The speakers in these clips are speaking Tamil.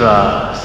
மெட்ராஸ்.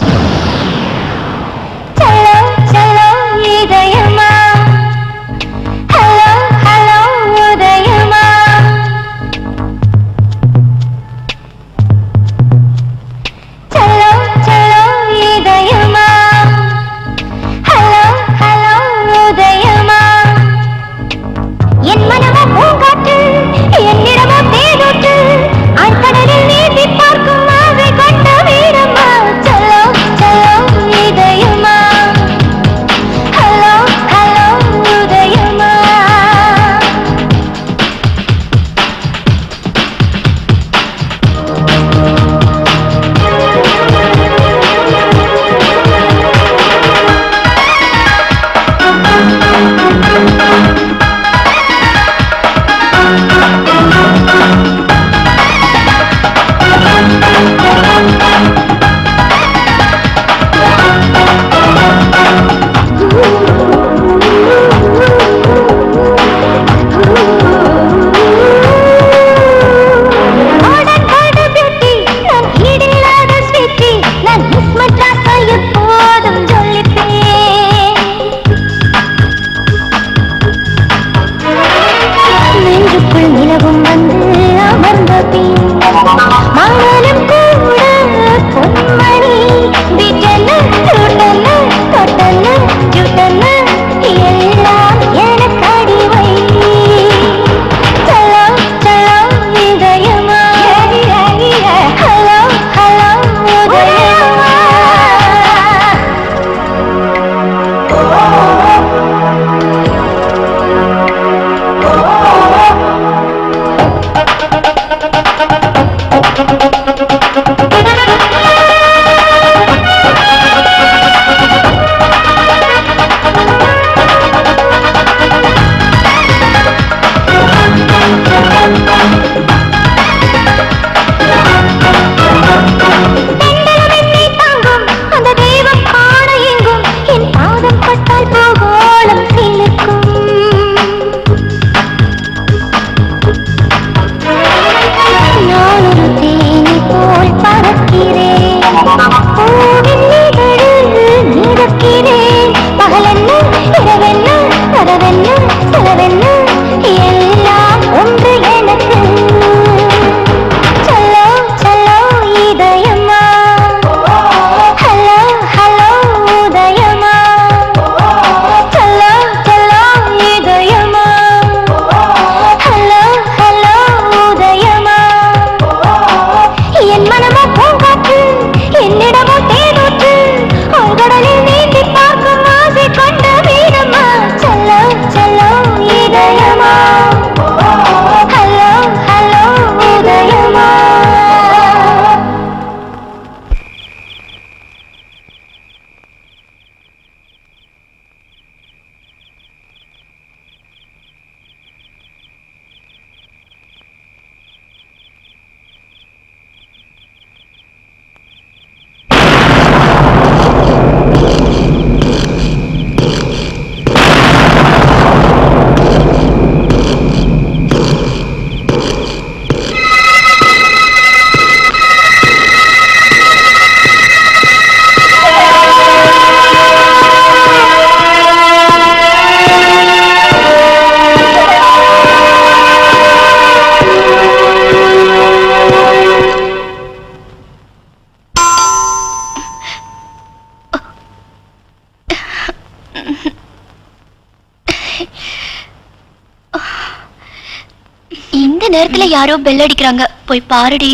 நேரத்துல யாரோ பெல் அடிக்கிறாங்க, போய் பாருடி.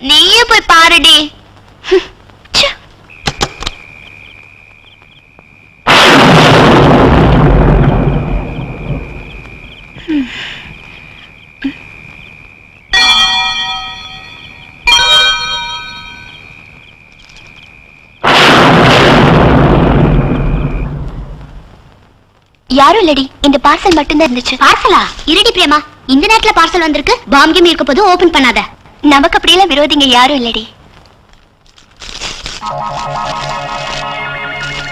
நீயே போய் பாருடி. யாரும் இல்லடி, இந்த பார்சல் மட்டும்தான் இருந்துச்சு. பார்சலா? இருடி பிரேமா, இந்த நேரத்துல பார்சல் வந்திருக்கு. பாம்கியம் இருக்க போது ஓபன் பண்ணாத. நமக்கு அப்படியெல்லாம் விரோதிங்க யாரும் இல்லடி.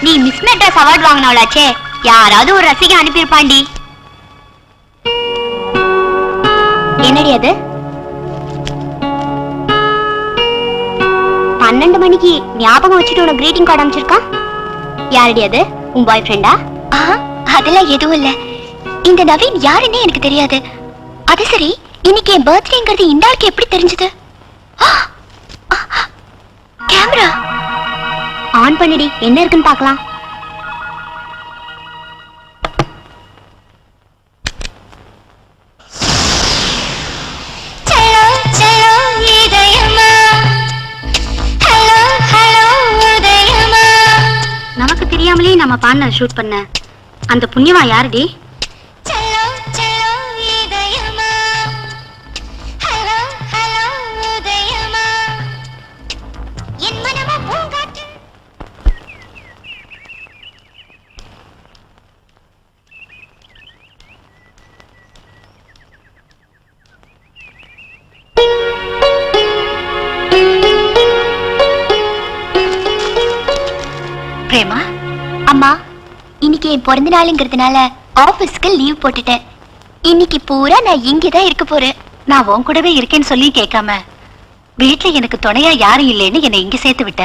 நீ மிஸ் மெட்ராஸ் அவார்ட் வாங்கினவளாச்சே, யாராவது ஒரு ரசிகை அனுப்பியிருப்பாண்டி. என்னடி அது? 12 மணிக்கு ஞாபகம் வச்சுட்டு உனக்கு கிரீட்டிங் கார்டு அனுப்பிச்சிருக்கான். யாரடி அது? உன் பாய் ஃப்ரெண்டா? அதெல்லாம் எதுவும் இல்ல. இந்த நவீன் யாருன்னே எனக்கு தெரியாது. அது சரி, இன்னைக்கு என் பர்த்டேங்கிறது இந்த ஆளுக்கு எப்படி தெரிஞ்சது? கேமரா ஆன் பண்ணிடி, என்ன இருக்குன்னு பார்க்கலாம். நமக்கு தெரியாமலே நம்ம பாடின ஷூட் பண்ண அந்த புண்ணியமா யாருடி? பிரேமா, அம்மா இன்னைக்கு என் பிறந்த நாளுங்கிறதுனால ஆபீஸ்க்கு லீவ் போட்டுட்டேன். இன்னைக்கு பூரா நான் இங்கதான் இருக்க போறேன். நான் உன் கூடவே இருக்கேன்னு சொல்லி கேட்காம வீட்டுல எனக்கு துணையா யாரும் இல்லைன்னு என்னை இங்க சேர்த்து விட்ட.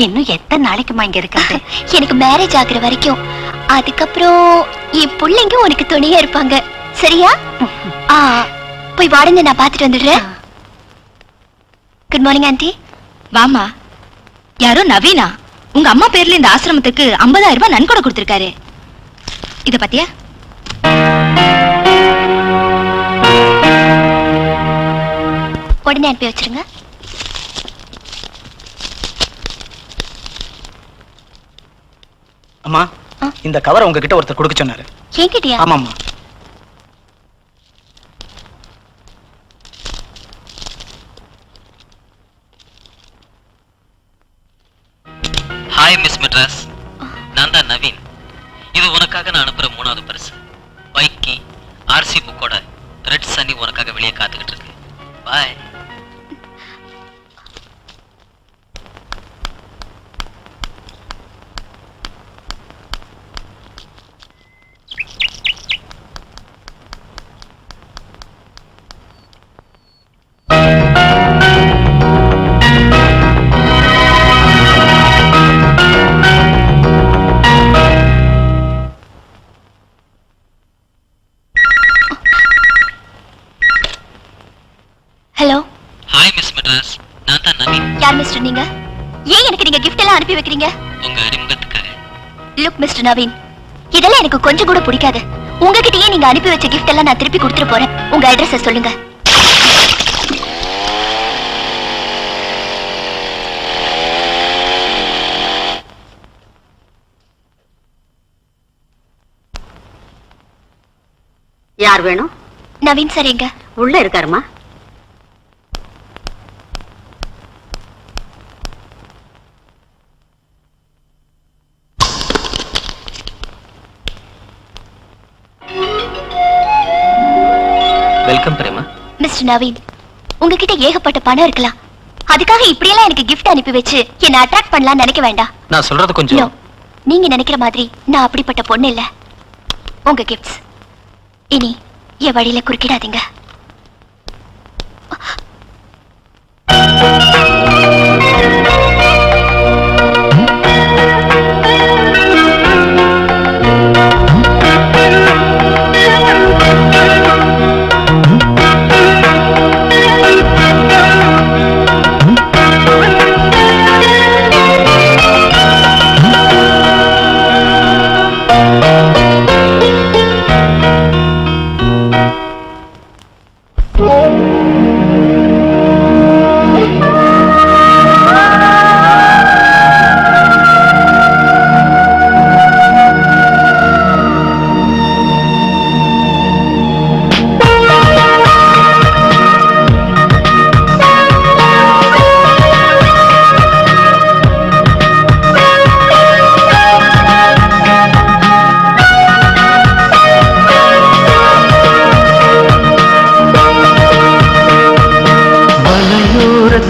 இன்னும் எத்தனை நாளைக்குமா இங்க இருக்காது? எனக்கு மேரேஜ் ஆகுற வரைக்கும். அதுக்கப்புறம் என் பிள்ளைங்க உனக்கு துணையா இருப்பாங்க, சரியா? போய் வாடுங்க, நான் பாத்துட்டு வந்துடுறேன். Good morning aunty. வாமா. யாரோ நவீனா உங்க அம்மா பேர்ல இந்த ஆசிரமத்துக்கு 50,000 ரூபாய் நன்கொடை கொடுத்திருக்காரு. இத பத்தியா? உடனே அனுப்பி வச்சிருங்க. அம்மா, இந்த கவரை உங்ககிட்ட ஒருத்தர் கொடுக்க சொன்னாரு. என்கிட்டயா? ஆமாம்மா. ஹாய் மிஸ் மெட்ராஸ், நான் தான் நவீன். இது உனக்காக நான் அனுப்புற 3வது பரிசு. பைக்கி ஆர்சி புக்கோட ரெட் சனி உனக்காக வெளியே காத்துக்கிட்டு இருக்கு. பாய். ஹலோ. ஹாய் மிஸ் மெட்ராஸ், நான் தான் நவீன். யார் மிஸ்டர் நீங்க? ஏன் எனக்கு நீங்க கிஃப்ட் எல்லாம் அனுப்பி வைக்கிறீங்க? உங்க அறிமுகத்துக்காக. லுக் மிஸ்டர் நவீன், இதெல்லாம் எனக்கு கொஞ்சம் கூட பிடிக்காது. உங்ககிட்டயே நீங்க அனுப்பி வச்ச கிஃப்ட் எல்லாம் நான் திருப்பி கொடுத்துட்டு போறேன். உங்க அட்ரஸ் சொல்லுங்க. யார் வேணும்? நவீன் சார் எங்க? உள்ள இருக்காருமா. வெல்கம் பிரேமா. மிஸ்டர் நவீன், உங்ககிட்ட ஏகப்பட்ட பணம் இருக்கலாம். அதுக்காக இப்படியெல்லாம் எனக்கு கிஃப்ட் அனுப்பி வச்சு என்ன அட்ராக்ட் பண்ணலாம் நினைக்க வேண்டாம். நான் சொல்றது கொஞ்சம். நீங்க நினைக்கிற மாதிரி நான் அப்படிப்பட்ட பொண்ணு இல்ல. உங்க கிஃப்ட்ஸ் இனி என் வழியில குறுக்கிடாதீங்க.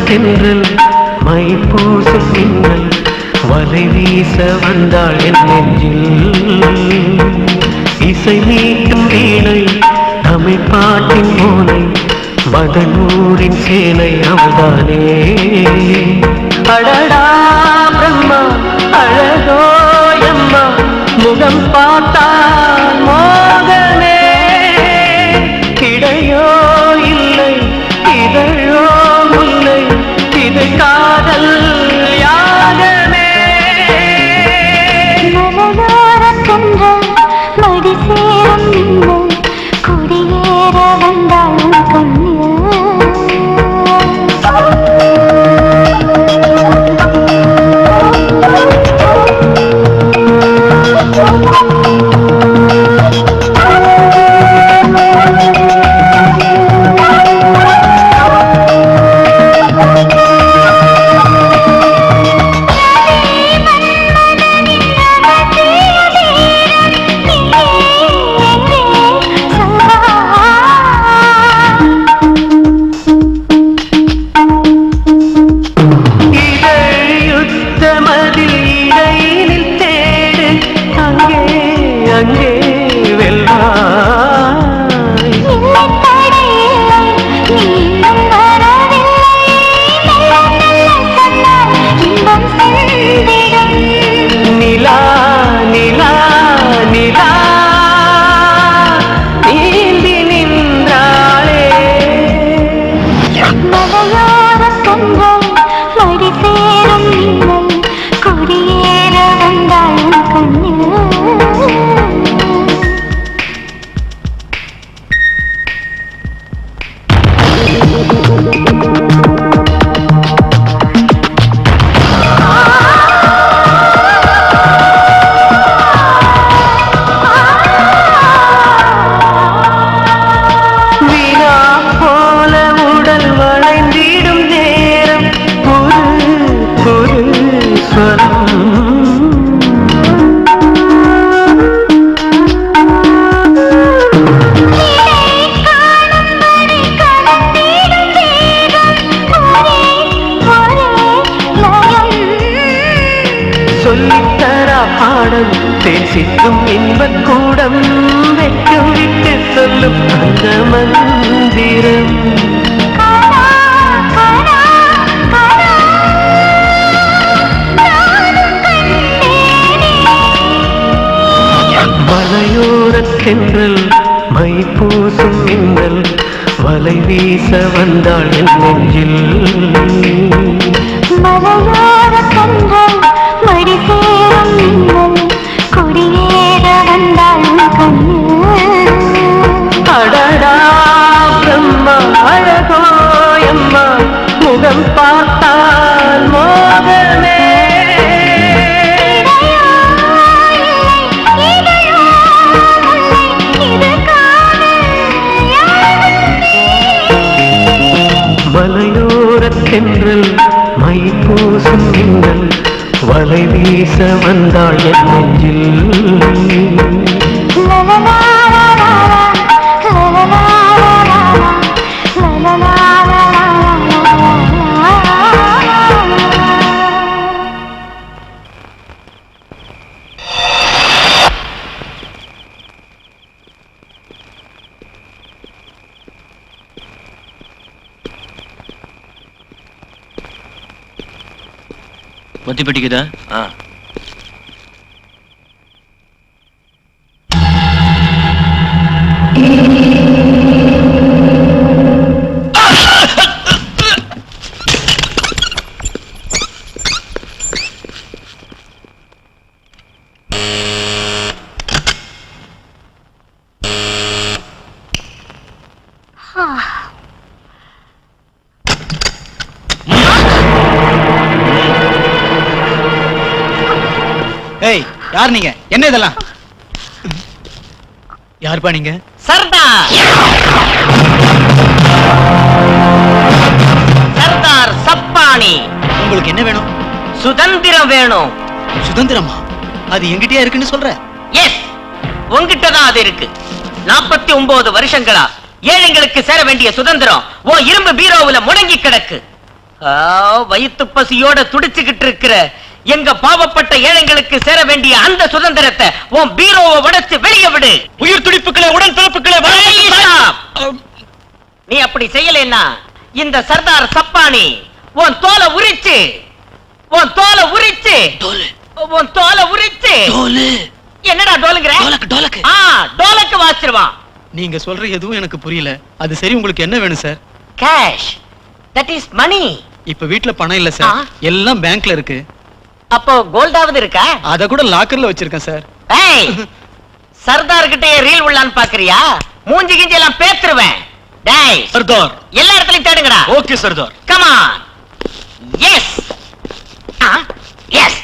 தென்றல் மை பூசும் மின்னல் வலை வீச வந்தாள் என் நெஞ்சில். இசை மீட்டும் வீணை தமிழ் பாட்டின் மூலை மதனூரின் சேனை அவள்தானே. அடடா பிரம்மா அழகோ எம்மா முகம் பார்த்தால் மோகமே. இடையோ இல்லை இதழோ முல்லை இது காதல் யாகமே. மடி சேரும் குடியேற வந்தாள் கண்ணு. சொல்லித்தரா பாடம் பேசிக்கும் இன்பக் கூடம் வெட்கம் விட்டு சொல்லும் அந்த மந்திரம். மலையோரத் தென்றல் மை பூசும் மின்னல் வலை வீச வந்தாள் என் நெஞ்சில். மலையோரத் தென்றல் மடி சேரும் மின்னல் குடியேற வந்தாள் கண்ணு. அடடா பிரம்மா அழகோ எம்மா முகம் பார்த்தால் மோகமே. மலையோரத் தென்றல் மை பூசும் மின்னல் வலை வீச வந்தாள் என் நெஞ்சில். மத்தி பெட்டிக்குதா? ஏய், யார் நீங்க? என்ன இதெல்லாம்? யார்ப்பா நீங்க? சர்தார் சர்தார் சப்பானி. உங்களுக்கு என்ன வேணும்? சுதந்திரம் வேணும். சுதந்திரமா? அது என்கிட்டயா இருக்குன்னு சொல்ற? எஸ், உங்ககிட்ட தான் அது இருக்கு. 49 வருஷங்களா ஏழைங்களுக்கு சேர வேண்டிய சுதந்திரம் ஓ இரும்பு பீரோவுல முடங்கி கிடக்கு. வயிற்று பசியோட துடிச்சுக்கிட்டு இருக்கிற எங்க பாவப்பட்ட ஏழைங்களுக்கு சேர வேண்டிய அந்த சுதந்திரத்தை உன் பீரோவை உடைச்சு வெளியே விடு. உயிர் துடிப்புக்களை, உடன் பிறப்புக்களை நீ அப்படி செய்யலைன்னா இந்த சர்தார் சப்பானி உன் தோலை உரிச்சு உன் தோலை உரிச்சு உன் தோலை உரிச்சு என்னடா டோலுங்கற? டோலக்கு டோலக்கு வாசிடுவான். நீங்க சொல்ற எதுவும் எனக்கு புரியல. அது சரி, உங்களுக்கு என்ன வேணும் சார்? கேஷ், தட் இஸ் மணி. இப்ப வீட்ல பணம் இல்ல சார், எல்லாம் பேங்க்ல இருக்கு. அப்போ கோல்டாவது இருக்கா? அத கூட லாக்கர்ல வச்சிருக்கேன் சார். ஏய், சர்தார் கிட்டே ரீல் உள்ளான்னு பாக்குறியா? மூஞ்சி கிஞ்சி எல்லாம் பேத்துருவேன். டேய் சர்தார், எல்லா இடத்துலயும் தேடுங்கடா. Okay Sardar. Come on. Yes yes.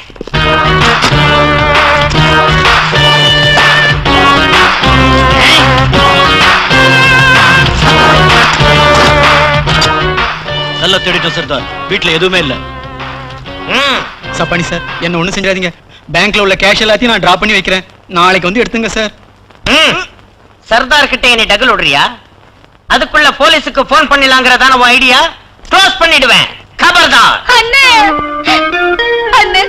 நல்லா தேடிட்டோம் சர்தார், வீட்ல எதுவுமே இல்ல. சப்பானி சார், என்ன ஒண்ணும் செஞ்சாதீங்க. பேங்க்ல உள்ள கேஷ் எல்லாத்தையும் நான் டிராப் பண்ணி வைக்கிறேன். நாளைக்கு வந்து எடுத்துங்க சார். சர்தார் கிட்ட நீ டகுல் விடுறியா? அதுக்குள்ள போலீஸுக்கு போன் பண்ணிடலாங்கிறதான உன் ஐடியா? க்ளோஸ் பண்ணிடுவேன். கபர்தார். அண்ணே அண்ணே,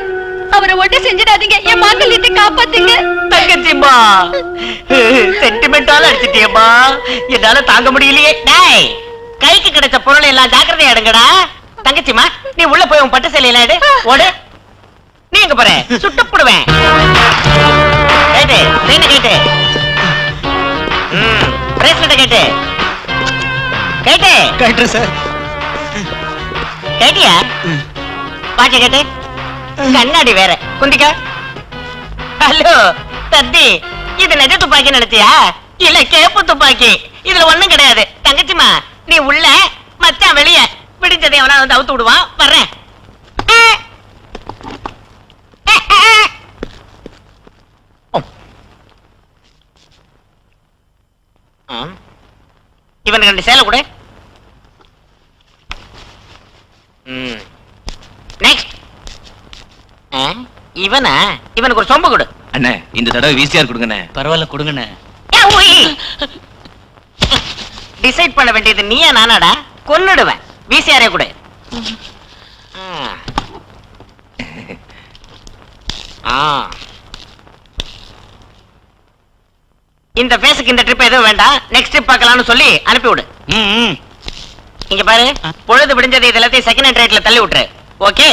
அவரை ஒண்ணு செஞ்சிடாதீங்க, என் மகளிட்ட காப்பாத்துங்க. தங்கச்சிம்மா, சென்டிமெண்டால அடிச்சிட்டியம்மா, என்னால தாங்க முடியலையே. டேய், கைக்கு கிடைச்ச பொருளை எல்லாம் ஜாக்கிரதையா எடுங்கடா. தங்கச்சிம்மா, நீ உள்ள போய் உன் பட்டு சேலையில எடு. ஓடு. நீ எங்க போற? சுட்டு போடுவேன். கேட்டு செயின் கேட்டு, பிரேஸ்லெட் கேட்டு கேட்டு கரெக்ட் சார். கேட்டியா? பாச்ச கேட்டு, கண்ணாடி வேற குந்திக்க. ஹலோ தத்தி, இது நெஜ துப்பாக்கி நினைச்சியா? இல்ல கேப்பு துப்பாக்கி. இதுல ஒண்ணும் கிடையாது. தங்கச்சிமா, நீ உள்ள, மச்சான் வெளிய. பிடிச்சதை அவனா வந்து அவுத்து விடுவான். வர்றேன். இவனுக்கு 2 சேலை கொடு. நெக்ஸ்ட் இவனா? இவனுக்கு ஒரு சொம்பு கொடு. அண்ணே, இந்த தடவை விசிஆர் கொடுங்கண்ணே. பரவாயில்ல, கொடுங்கண்ணே. டிசைட் பண்ண வேண்டியது நீயா நானாடா? கொன்னுடுவேன். விசிஆரே கொடு. இந்த பேசுக்கு இந்த ட்ரிப் எதுவும் வேண்டாம். நெக்ஸ்ட் ட்ரிப் பார்க்கலாம்னு சொல்லி அனுப்பி விடு. இங்க பாரு, பொழுது விடிஞ்சது இது எல்லாத்தையும் செகண்ட் ஹேண்ட் ரேட்ல தள்ளி விட்டுரு. ஓகே?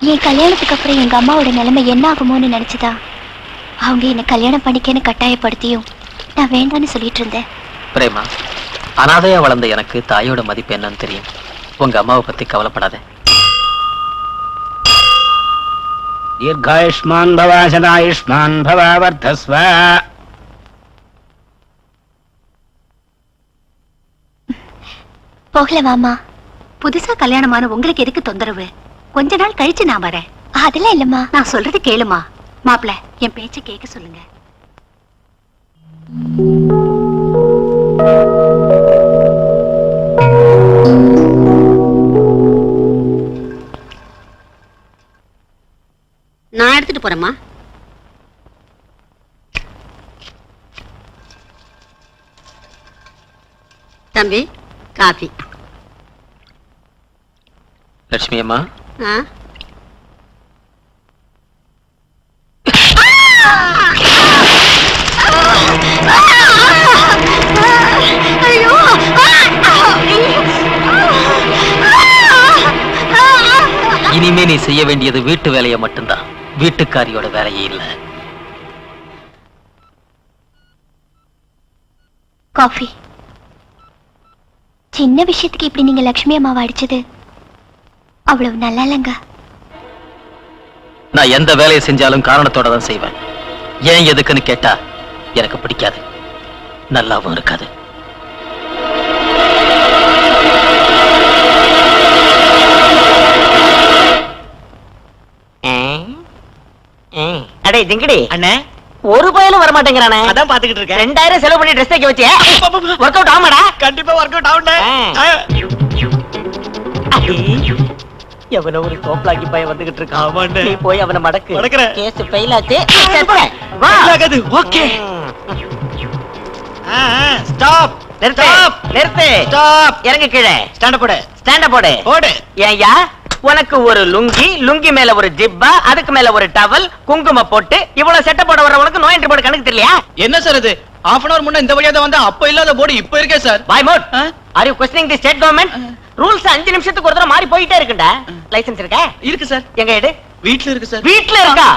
என் கல்யாணத்துக்கு அப்புறம் எங்க அம்மாவோட நிலைமை என்ன ஆகுமோன்னு நினைச்சுதா அவங்க என்ன கல்யாணம் பண்ணிக்கன்னு கட்டாயப்படுத்தியும் நான் வேண்டான்னு சொல்லிட்டு இருந்தேன். பிரேமா, அனாதையா வளர்ந்த எனக்கு தாயோட மதிப்பு என்னன்னு தெரியும். உங்க அம்மாவை பத்தி கவலைப்படாத. தீர்காயுஷ்மான் பவ சதாயுஷ்மான் பவ வர்தஸ்வ. போகலவாமா? புதுசா கல்யாணமான உங்களுக்கு எதுக்கு தொந்தரவு? கொஞ்ச நாள் கழிச்சு நான் வரேன். அதெல்லாம் இல்லம்மா. நான் சொல்றது கேளுமா. மாப்பிள, என் பேச்ச கேட்க சொல்லுங்க. நான் எடுத்துட்டு போறேம்மா. தம்பி, காபி. லட்சுமி அம்மா, இனிமே நீ செய்ய வேண்டியது வீட்டு வேலையை மட்டும்தான், வீட்டுக்காரியோட வேலையே இல்ல. காஃபி. சின்ன விஷயத்துக்கு இப்படி நீங்க லட்சுமி அம்மாவை அடிச்சது அவ்வளவு நல்லா இல்லைங்க. நான் எந்த வேலையை செஞ்சாலும் காரணத்தோட தான் செய்வேன். ஏன் எதுக்குன்னு கேட்டா எனக்கு பிடிக்காது, நல்லாவும் இருக்காது. அடே ஜிங்கடி அண்ணே, ஒரு பயலும் வர மாட்டேங்கிறானே. அதான் பாத்துக்கிட்டு இருக்கேன். 2000 செலவு பண்ணி ட்ரெஸ் தைக்க வச்சே. ஒர்க் அவுட் ஆமாடா? கண்டிப்பா ஒர்க் அவுட் ஆகும்டா. எவனோ ஒரு தோப்லாக்கி பையன் வந்துகிட்டு இருக்கான். ஆமாண்டே. நீ போய் அவனை மடக்கு. மடக்குறேன். கேஸ் ஃபெயில் ஆச்சு. வா. ஆகாது. ஓகே. ஸ்டாப். நிறுத்து. நிறுத்து. ஸ்டாப். இறங்கு கீழே. ஸ்டாண்ட் போடு. ஸ்டாண்ட போடு. போடு. ஏய்யா, உனக்கு ஒரு லுங்கி, லுங்கி மேல ஒரு ஜிப்பா, அதுக்கு மேல ஒரு டவல், குங்கும போட்டு இவ்வளவு செட்டப் போட வர உனக்கு நோய் போட கணக்கு தெரியலையா? என்ன சார் இது? half an hour முன்ன இந்த வழியா தான் வந்தா அப்ப இல்லாத போர்டு இப்ப இருக்கே சார். பாய் மோட், are you questioning the state government? Rules 5 நிமிஷத்துக்கு ஒரு தடவை மாறி போயிட்டே இருக்குடா. லைசென்ஸ் இருக்கா? இருக்கு சார். எங்க எடு? வீட்ல இருக்கு சார். வீட்ல இருக்கா?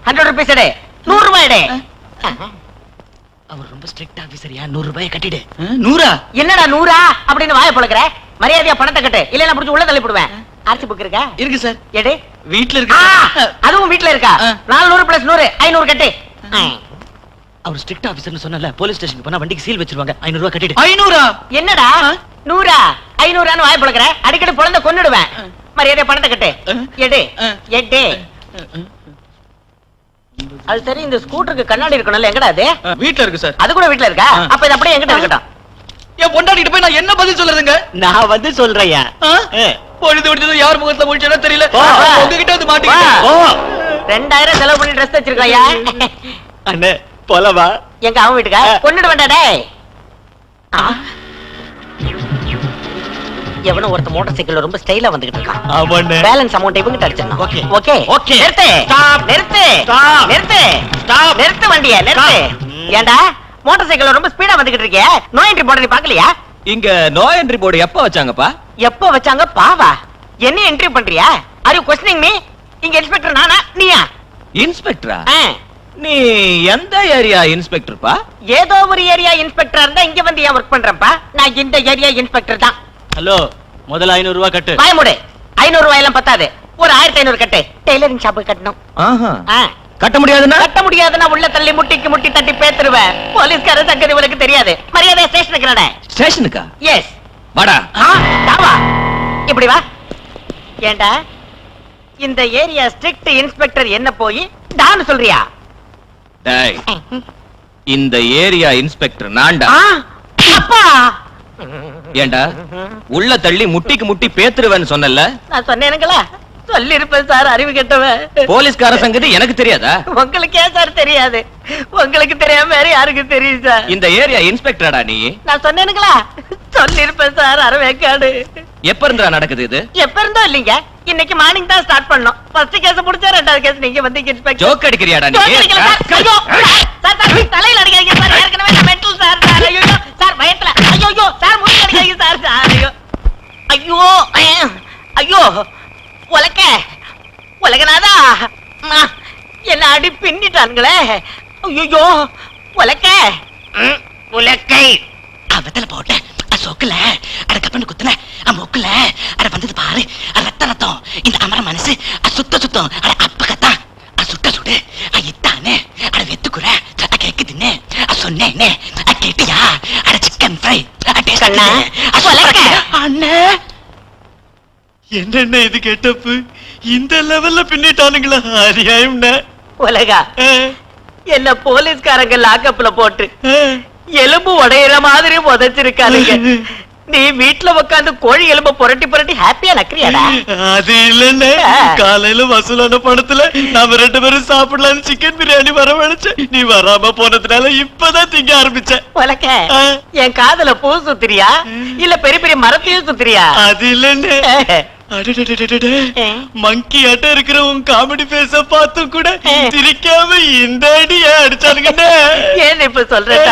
100 rupees எடு. 100 ரூபாய் எடு. அவர் ரொம்ப ஸ்ட்ரிக்ட் ஆபீசர்யா, 100 ரூபாயை கட்டிடு. 100? என்னடா 100 அப்படின்னு வாயை பொளக்குற? மரியாதையா பணத்தை கட்டு, இல்லைன்னா புடிச்சு உள்ள தள்ளி போடுவேன். ஆர்சி புக் இருக்கா? இருக்கு சார். எடு. வீட்ல இருக்கு. அதுவும் வீட்ல இருக்கா? 400 plus 100 500 கட்டு. அவர் ஸ்ட்ரிக்ட் ஆபீசர்னு சொன்னல, போலீஸ் ஸ்டேஷனுக்கு போனா வண்டிக்கு சீல் வச்சிருவாங்க. 500 ரூபாய் கட்டிடு. 500? என்னடா 100 500 வாயை பொளக்குற? அடிக்கடி பொளந்த கொன்னுடுவேன். மரியாதையா பணத்தை கட்டு. எடு. எடு. அது சரி, இந்த ஸ்கூட்டருக்கு கண்ணாடி இருக்கணும்ல, எங்கடா அது? வீட்ல இருக்கு சார். அது கூட வீட்ல இருக்கா? அப்ப இது அப்படியே என்கிட்ட இருக்கட்டும். என் பொண்டாட்டிட்ட போய் நான் என்ன பதில் சொல்றதுங்க? நான் வந்து சொல்றேயா. பொழுது விடுறது யார் முகத்துல முடிச்சா தெரியல. உங்ககிட்ட வந்து வா. மாட்டிக்கிட்டேன். 2000 செலவு பண்ணி ட்ரெஸ் வச்சிருக்காயா? அண்ணே போலவா? எங்க அவன் வீட்டுக்கா? கொன்னுட வேண்டாம் டேய். எவனோ ஒருத்த மோட்டார் சைக்கிள்ல ரொம்ப ஸ்டைலா வந்துகிட்டு இருக்கான். ஆமாண்ணே. பேலன்ஸ் அமௌண்ட் இவங்க அடிச்சிடணும். ஓகே. ஓகே. ஓகே. நிறுத்து. நிறுத்து. நிறுத்து. நிறுத்து வண்டியை நிறுத்து. ஏண்டா மோட்டார் சைக்கிள்ல ரொம்ப ஸ்பீடா வந்துகிட்டு இருக்கியே, நோ என்ட்ரி போர்டு நீ பாக்கலையா? இங்க நோ என்ட்ரி போர்டு எப்ப வச்சாங்கப்பா? எப்ப வச்சாங்க? பாவா, என்ன என்ட்ரி பண்றியா? R you questioning me? இங்க இன்ஸ்பெக்டர் நானா நீயா? இன்ஸ்பெக்டரா? நீ எந்த ஏரியா இன்ஸ்பெக்டர்ப்பா? ஏதோ ஒரு ஏரியா இன்ஸ்பெக்டரா இருந்தா இங்க வந்து ஏன் ஒர்க் பண்றப்பா? நான் இந்த ஏரியா இன்ஸ்பெக்டர் தான். ஹலோ, முதல்ல 500 ரூபாய் கட்டு. வாய மூடு. 500 ரூபாய் எல்லாம் பத்தாது, ஒரு 1500 கட்டு. டெய்லரிங் ஷாப்புக்கு கட்டணும். கட்ட முடியாதுன்னா? கட்ட முடியாதுன்னா உள்ள தள்ளி முட்டிக்கு முட்டி தட்டி பேத்துருவேன். போலீஸ்கார சங்கதி உனக்கு தெரியாது. மரியாதை ஸ்டேஷனுக்கு நட. ஸ்டேஷனுக்கா? எஸ். வாடா. தாவா. இப்படி வா. ஏண்டா இந்த ஏரியா ஸ்ட்ரிக்ட் இன்ஸ்பெக்டர் என்ன போய் டான்னு சொல்றியா? டேய், இந்த ஏரியா இன்ஸ்பெக்டர் நான்டா. அப்பா, ஏண்டா உள்ள தள்ளி முட்டிக்கு முட்டி பேத்துருவேன்னு சொன்னல? நான் சொன்னேனுங்களா? சொல்லி இருப்பேன் சார், அறிவு கெட்டவன். போலீஸ்கார சங்கதி எனக்கு தெரியாதா? உங்களுக்கு ஏன் சார் தெரியாது? உங்களுக்கு தெரியாம வேற யாருக்கு தெரியும் சார்? இந்த ஏரியா இன்ஸ்பெக்டரடா நீ? நான் சொன்னேனுங்களா? சொல்லி இருப்பேன் சார், அரவேக்காடு. எப்ப இருந்தா நடக்குது இது? எப்ப இருந்தோ இல்லீங்க, இன்னைக்கு மார்னிங் தான் ஸ்டார்ட் பண்ணோம். ஃபர்ஸ்ட் கேஸ் முடிச்சா, ரெண்டாவது கேஸ் நீங்க வந்து இன்ஸ்பெக்டர். ஜோக் அடிக்கிறியாடா நீ? ஜோக் அடிக்கல சார். ஐயோ சார், சார் தலையில அடிக்காதீங்க சார், ஏற்கனவே நான் மென்டல் சார். ஐயோ சார், பயத்துல. ஐயோ சார், முடி அடிக்காதீங்க சார். ஐயோ ஐயோ ஐயோ, உலக்க உலகநாதா, என்ன அடி பின்னிட்டானுங்களே. ஐயோ உலக்க உலக்கை அவத்துல போட்ட சொக்குல அட கப்பன்னு குத்துன மூக்குல அட வந்தது பாரு, ரத்த ரத்தம் இந்த அமர மனசு சுத்த சுத்தம் அட அப்பகத்தான் சுட்ட சுடு இத்தானே அட வெத்துக்குற கேக்குதுன்னு சொன்னேனே கேட்டியா? அட சிக்கன் ஃப்ரை கண்ணா அண்ணே, என்னென்ன இது கெட்டப்பு? இந்த லெவல்ல பின்னிட்டானுங்களா? அநியாயம்ண்ணே. உலகா, என்ன போலீஸ்காரங்க லாக்கப்ல போட்டு எலும்பு உடையிற மாதிரி உதைச்சிருக்கானுங்க. நீ வீட்டுல உட்காந்து கோழி எலும்பு புரட்டி புரட்டி ஹாப்பியா நக்கறியாடா? அது இல்லன்னு காலையில வசூலான பணத்துல நாம 2 பேரும் சாப்பிடலாம்னு சிக்கன் பிரியாணி வரவழைச்சேன். நீ வராம போனதுனால இப்பதான் திங்க ஆரம்பிச்சேன். உலக, என் காதுல பூ சுத்துறியா இல்ல பெரிய பெரிய மரத்தையும் சுத்துறியா? அது இல்லன்னு மங்கி ஆட்ட இருக்கிற உன் காமெடி பேச பார்த்து கூட சிரிக்காம இந்த அடிய அடிச்சானுங்க. ஏன் இப்ப சொல்றா?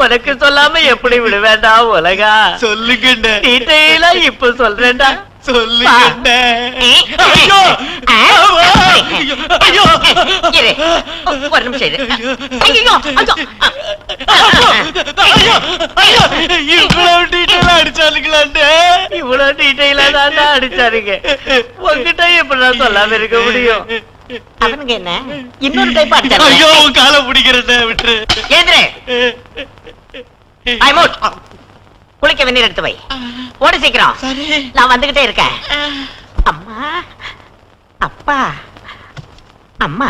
உனக்கு சொல்லாம எப்படி விடுவேண்டா உலகா? சொல்லுங்க. டீட்டெயிலா இப்ப சொல்றேன்டா. சொல்லுங்க. ஒரு நிமிஷம் இரு. இவ்வளவு டீட்டெயிலா அடிச்சானுங்களாண்டே? இவ்வளவு டீட்டெயிலா தான் அடிச்சாருங்க. உங்ககிட்ட எப்படி சொல்லாம இருக்க முடியும்? அவனுங்க என்ன இன்னொரு டைப் அடிச்சாங்க. ஐயோ, காலை பிடிக்கிறத விட்டு ஏந்திரே. குளிக்க வெந்நீர் எடுத்து வை. ஓடி சீக்கிரம். நான் வந்துகிட்டே இருக்கேன். அம்மா, அப்பா, அம்மா.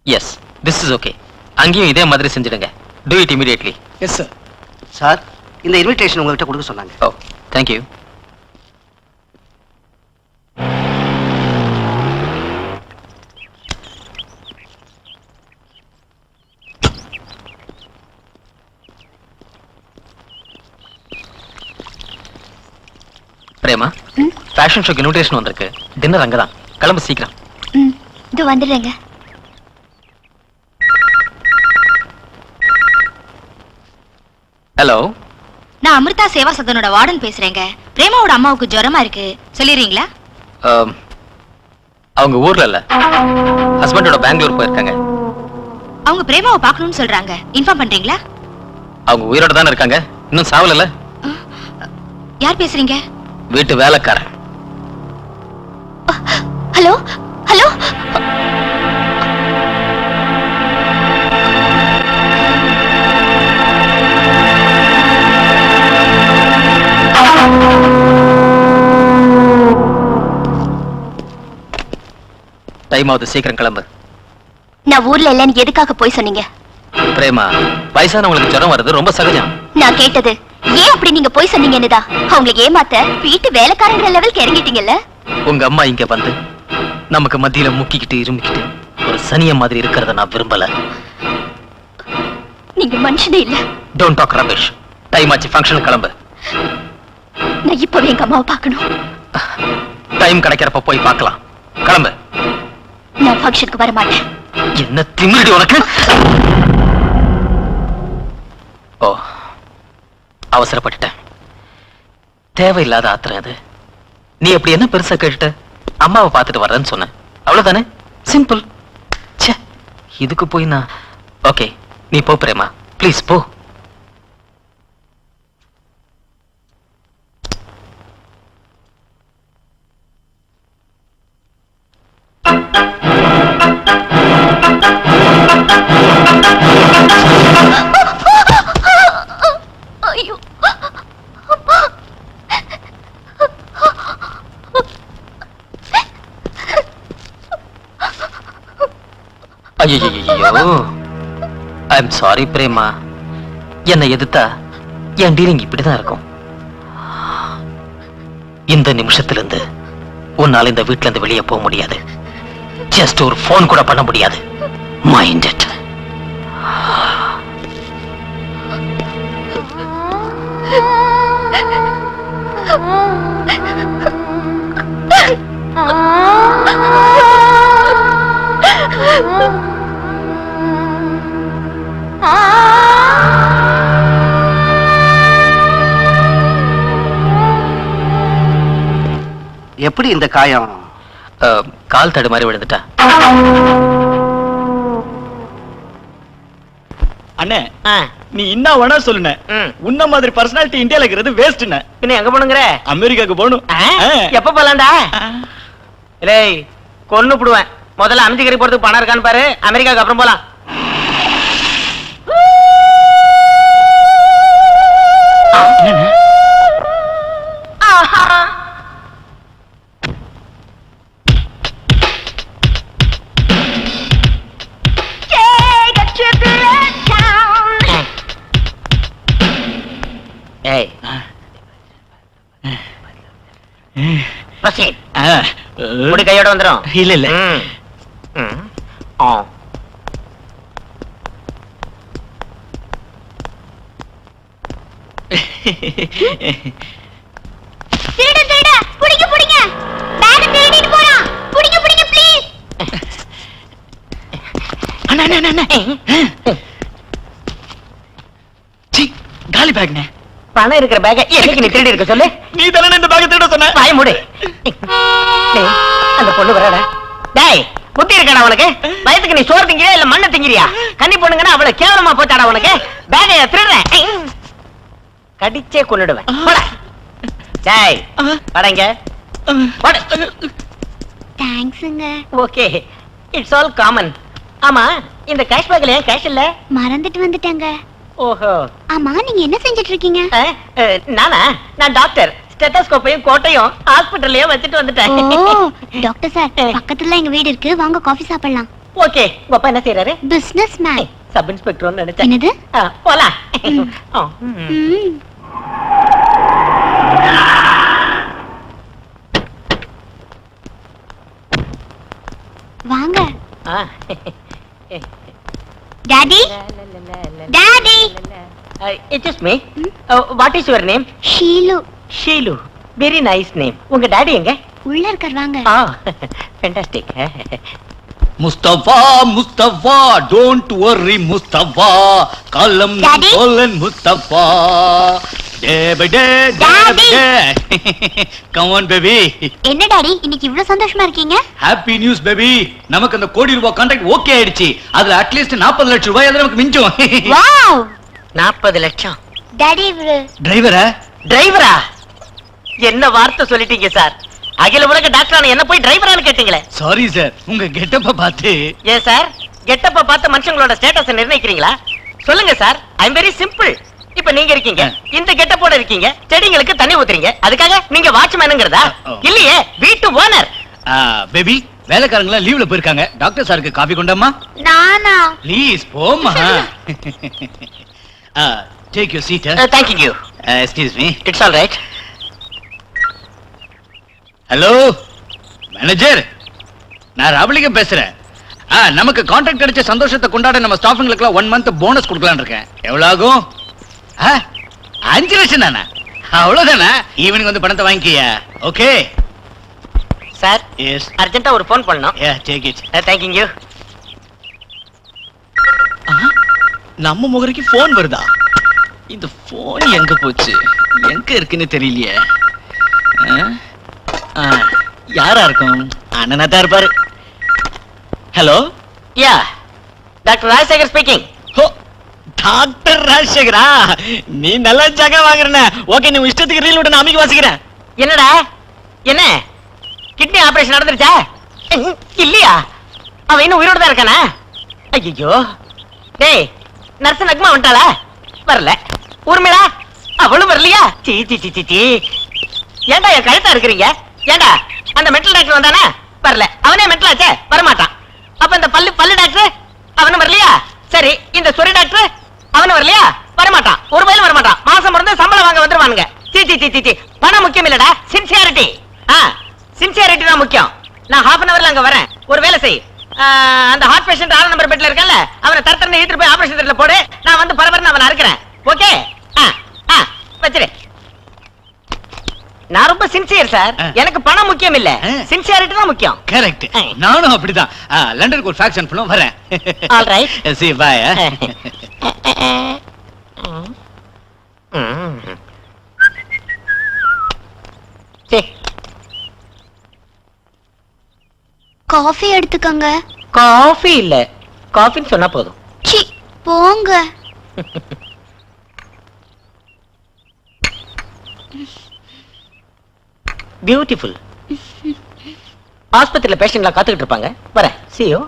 Yes, this is okay. அங்கேயும் இதே மாதிரி செஞ்சிடுங்க. Do it immediately. Yes sir. Sir, இந்த இன்விடேஷன் உங்கள்கிட்ட கொடுக்க சொன்னாங்க. Oh, thank you. Prema, fashion ஷோக்கு இன்விடேஷன் வந்திருக்கு. டின்னர் அங்கதான். கிளம்பு சீக்கிரம். இது வந்துடுறேங்க. ஹலோ, நான் அமிர்தா சேவா சதனோட வார்டன் பேசுறேங்க. பிரேமாவோட அம்மாவுக்கு ஜுரமா இருக்கு, சொல்லிடுறீங்களா? அவங்க ஊர்ல இல்ல, ஹஸ்பண்டோட பெங்களூர் போயிருக்காங்க. அவங்க பிரேமாவை பார்க்கணும்னு சொல்றாங்க, இன்ஃபார்ம் பண்றீங்களா? அவங்க உயிரோட தானே இருக்காங்க, இன்னும் சாவல. யார் பேசுறீங்க? வீட்டு வேலைக்காரன். ஹலோ ஹலோ, டைம் ஆகுது, சீக்கிரம் கிளம்பு. நான் ஊர்ல இல்லன்னு எதுக்காக போய் சொன்னீங்க? பிரேமா, வயசானவங்களுக்கு ஜுரம் வருது ரொம்ப சகஜம். நான் கேட்டது ஏன் அப்படி நீங்க போய் சொன்னீங்கன்னுதா. அவங்களை ஏமாத்த வீட்டு வேலைக்காரங்கிற லெவலுக்கு இறங்கிட்டீங்கல்ல. உங்க அம்மா இங்க வந்து நமக்கு மத்தியில முக்கிக்கிட்டு இருமிக்கிட்டு ஒரு சனிய மாதிரி இருக்கிறத நான் விரும்பல. நீங்க மனுஷனே இல்ல. Don't talk rubbish. டைம் ஆச்சு, ஃபங்க்ஷன் கிளம்பு. நான் இப்பவே எங்க அம்மாவை பார்க்கணும். டைம் கிடைக்கிறப்ப போய் பார்க்கலாம். கிளம்பு. நான் ஃபங்க்ஷனுக்கு வர மாட்டேன். என்ன திமிருடி உனக்கு? ஓ, அவசரப்பட்டுட்டேன். தேவையில்லாத ஆத்திரம் அது. நீ எப்படி என்ன பெருசா கேட்டுட்ட? அம்மாவை பார்த்துட்டு வர்றேன்னு சொன்னேன், அவ்வளவுதானே? சிம்பிள். ச்சே, இதுக்கு போய் நான். ஓகே, நீ போ பிரேமா, ப்ளீஸ் போ. ஐயோ, ஐயோ, ஐ எம் சாரி பிரேமா. என்னை எதிர்த்தா என் டீலிங் இப்படிதான் இருக்கும். இந்த நிமிஷத்திலிருந்து உன்னால இந்த வீட்டுல இருந்து வெளியே போக முடியாது. ஜஸ்ட் ஒரு போன் கூட பண்ண முடியாது. Mind it. எப்படி இந்த காயம்? கால் தடு மாதிரி விழுந்துட்டா. அண்ணே, நீ என்ன வேணா சொல்லுன. உன்ன மாதிரி பர்சனாலிட்டி இந்தியால இருக்கிறது வேஸ்ட்னே. பின்ன எங்க போணுங்கற? அமெரிக்காக்கு போணும். எப்ப போலாம்டா? டேய், கொன்னு புடுவேன். முதல்ல அமெரிக்கா போறதுக்கு பணம் இருக்கான்னு பாரு, அமெரிக்காக்கு அப்புறம் போலாம். கையோட வந்துடும். இல்ல இல்ல. காலி பேக்னே. பணம் இருக்கிற பேக்க எதுக்கு நீ திருடி இருக்க சொல்லு? நீ தானே இந்த பேக்க திருட சொன்ன. வாய் மூடு. டேய், அந்த பொண்ணு வரடா. டேய், புத்தி இருக்கடா உனக்கு? வயசுக்கு நீ சோறு திங்கிறியா இல்ல மண்ணு திங்கிறியா? கண்ணி பொண்ணுங்கன்னா அவளை கேவலமா போச்சாடா உனக்கு? பேக்க திருடுறேன், கடிச்சே கொன்னுடுவேன். போடா. டேய், வாடங்க. தேங்க்ஸ்ங்க. Okay, it's all common. ஆமா, இந்த கேஷ் பேக்ல ஏன் கேஷ் இல்ல? மறந்துட்டு வந்துட்டேங்க. ஓஹோ. ஆமா, நீங்க என்ன செஞ்சிட்டு இருக்கீங்க? நானா? நான் டாக்டர். ஸ்டெத்தோஸ்கோப்பையும் கோட்டையும் ஹாஸ்பிடல்லயே வச்சிட்டு வந்துட்டேன். டாக்டர் சார், பக்கத்துல எங்க வீடு இருக்கு, வாங்க காஃபி சாப்பிடலாம். ஓகே. உங்க அப்பா என்ன செய்யறாரு? Business man. சப் இன்ஸ்பெக்டர்னு நினைச்சேன். என்னது? போலாம். வாங்க. Daddy, daddy. Excuse me. What is your name? Sheelu. Sheelu. Very nice name. உங்க டாடி எங்க? உள்ள இருக்கார் வாங்க. Fantastic. Mustafa Mustafa don't worry Mustafa காலம் Daddy? கோலன் Mustafa day by day Daddy? Come on baby. என்ன டாடி இன்னைக்கு இவ்வளவு சந்தோஷமா இருக்கீங்க? Happy news baby. நமக்கு அந்த கோடி ரூபாய் கான்ட்ராக்ட் ஓகே ஆயிடுச்சு. அதுல அட்லீஸ்ட் 40 லட்சம் ரூபாய் அது நமக்கு மிஞ்சும். வாவ் 40 லட்சம். டாடி இவரு டிரைவரா? டிரைவரா? என்ன வார்த்தை சொல்லிட்டீங்க சார். அகில உலக டாக்டரான என்ன போய் டிரைவரான்னு கேட்டீங்களே. சாரி சார், உங்க கெட்டப்ப பார்த்து. ஏன் சார் கெட்டப்ப பார்த்து மனுஷங்களோட ஸ்டேட்டஸ் நிர்ணயிக்கிறீங்களா? சொல்லுங்க sir. I am very simple. இப்ப நீங்க இருக்கீங்க, இந்த கெட்டப்போட இருக்கீங்க, செடிங்களுக்கு தண்ணி ஊத்துறீங்க, அதுக்காக நீங்க வாட்ச்மேனுங்கிறதா? இல்லையே, வீட்டு ஓனர். பேபி, வேலைக்காரங்களா லீவ்ல போயிருக்காங்க. டாக்டர் சாருக்கு காபி கொண்டாமா? நானா? ப்ளீஸ் போமா. Take your seat. Thank you. Excuse me. It's all right. Hello manager, நான் ராவலிங்கம் பேசுறேன். நமக்கு கான்ட்ராக்ட் கிடைச்ச சந்தோஷத்தை கொண்டாட நம்ம ஸ்டாஃபுங்களுக்கு 1 மந்த் போனஸ் கொடுக்கலாம்னு இருக்கேன். எவ்வளவு ஆகும்? 5 லட்சம் தானே? அவ்வளவுதானே? ஈவினிங் வந்து பணத்தை வாங்கிக்கியா? Okay sir, S. அர்ஜென்ட்டா ஒரு ஃபோன் பண்ணனும். Take it. Thank you. நம்ம முகரைக்கு போன் வருதா? இந்த போன் எங்க போச்சு? எங்க இருக்குன்னு தெரியலையே. யாரா இருக்கும்? அண்ணனா தான் இருப்பாரு. ஹலோ, யா, டாக்டர் ராஜசேகர் ஸ்பீக்கிங். ஹோ, டாக்டர் ராஜசேகரா? நீ நல்லா ஜாக வாங்குறன. ஓகே, நீ இஷ்டத்துக்கு ரீல் விட நான் அமைக்க வாசிக்கிறேன். என்னடா என்ன கிட்னி ஆபரேஷன் நடந்துருச்சா? இல்லையா? அவன் இன்னும் உயிரோட தான் இருக்கானா? ஐயோ, டேய், நர்ஸ் நக்மா வந்துட்டாளா? வரல. ஊர்மிளா அவளும் வரலையா? சீ சீ சீ சீ சீ. ஏன்டா என் கழுத்தா இருக்கிறீங்க? ஏன்டா அந்த மென்டல் டாக்டர் வந்தானா? வரல. அவனே மென்டல் ஆச்சே, வரமாட்டான். அப்ப இந்த பல்லு டாக்டர் அவனும் வரலையா? சரி, இந்த சொரி டாக்டர் அவனும் வரலையா? வரமாட்டான். ஒரு பயிலும் வரமாட்டான். மாசம் பிறந்து சம்பளம் வாங்க வந்துருவானுங்க. சீ சீ சீ சீ. பணம் முக்கியம் இல்லடா, சின்சியாரிட்டி. சின்சியாரிட்டி தான் முக்கியம். நான் half an hourல அங்க வரேன். ஒரு வேலை செய். அந்த ஹார்ட் பேஷண்ட் 6 நம்பர் பெட்ல இருக்கல, அவனை தரத்தரன்னு இழுத்துட்டு போய் ஆபரேஷன் தியேட்டர்ல போடு. நான் வந்து பரபரன்னு அவனை அறுக்கிறேன். ஓகே? வச்சிரு. நான் ரொம்ப சின்சியர் சார். எனக்கு பணம் முக்கியம் இல்ல, சின்சியாரிட்டி தான் முக்கியம். கரெக்ட். நானும் அப்படிதான். லண்டனுக்கு ஒரு ஃபேக்ஸ் அனுப்பணும், வரேன். All right. See bye. Coffee எடுத்துக்கங்க. காஃபி இல்ல, காஃபின்னு சொன்னா போதும். சி போங்க. பியூட்டிஃபுல். ஆஸ்பத்திரியில பேஷண்ட்லாம் காத்துக்கிட்டு இருப்பாங்க. வரேன். See you.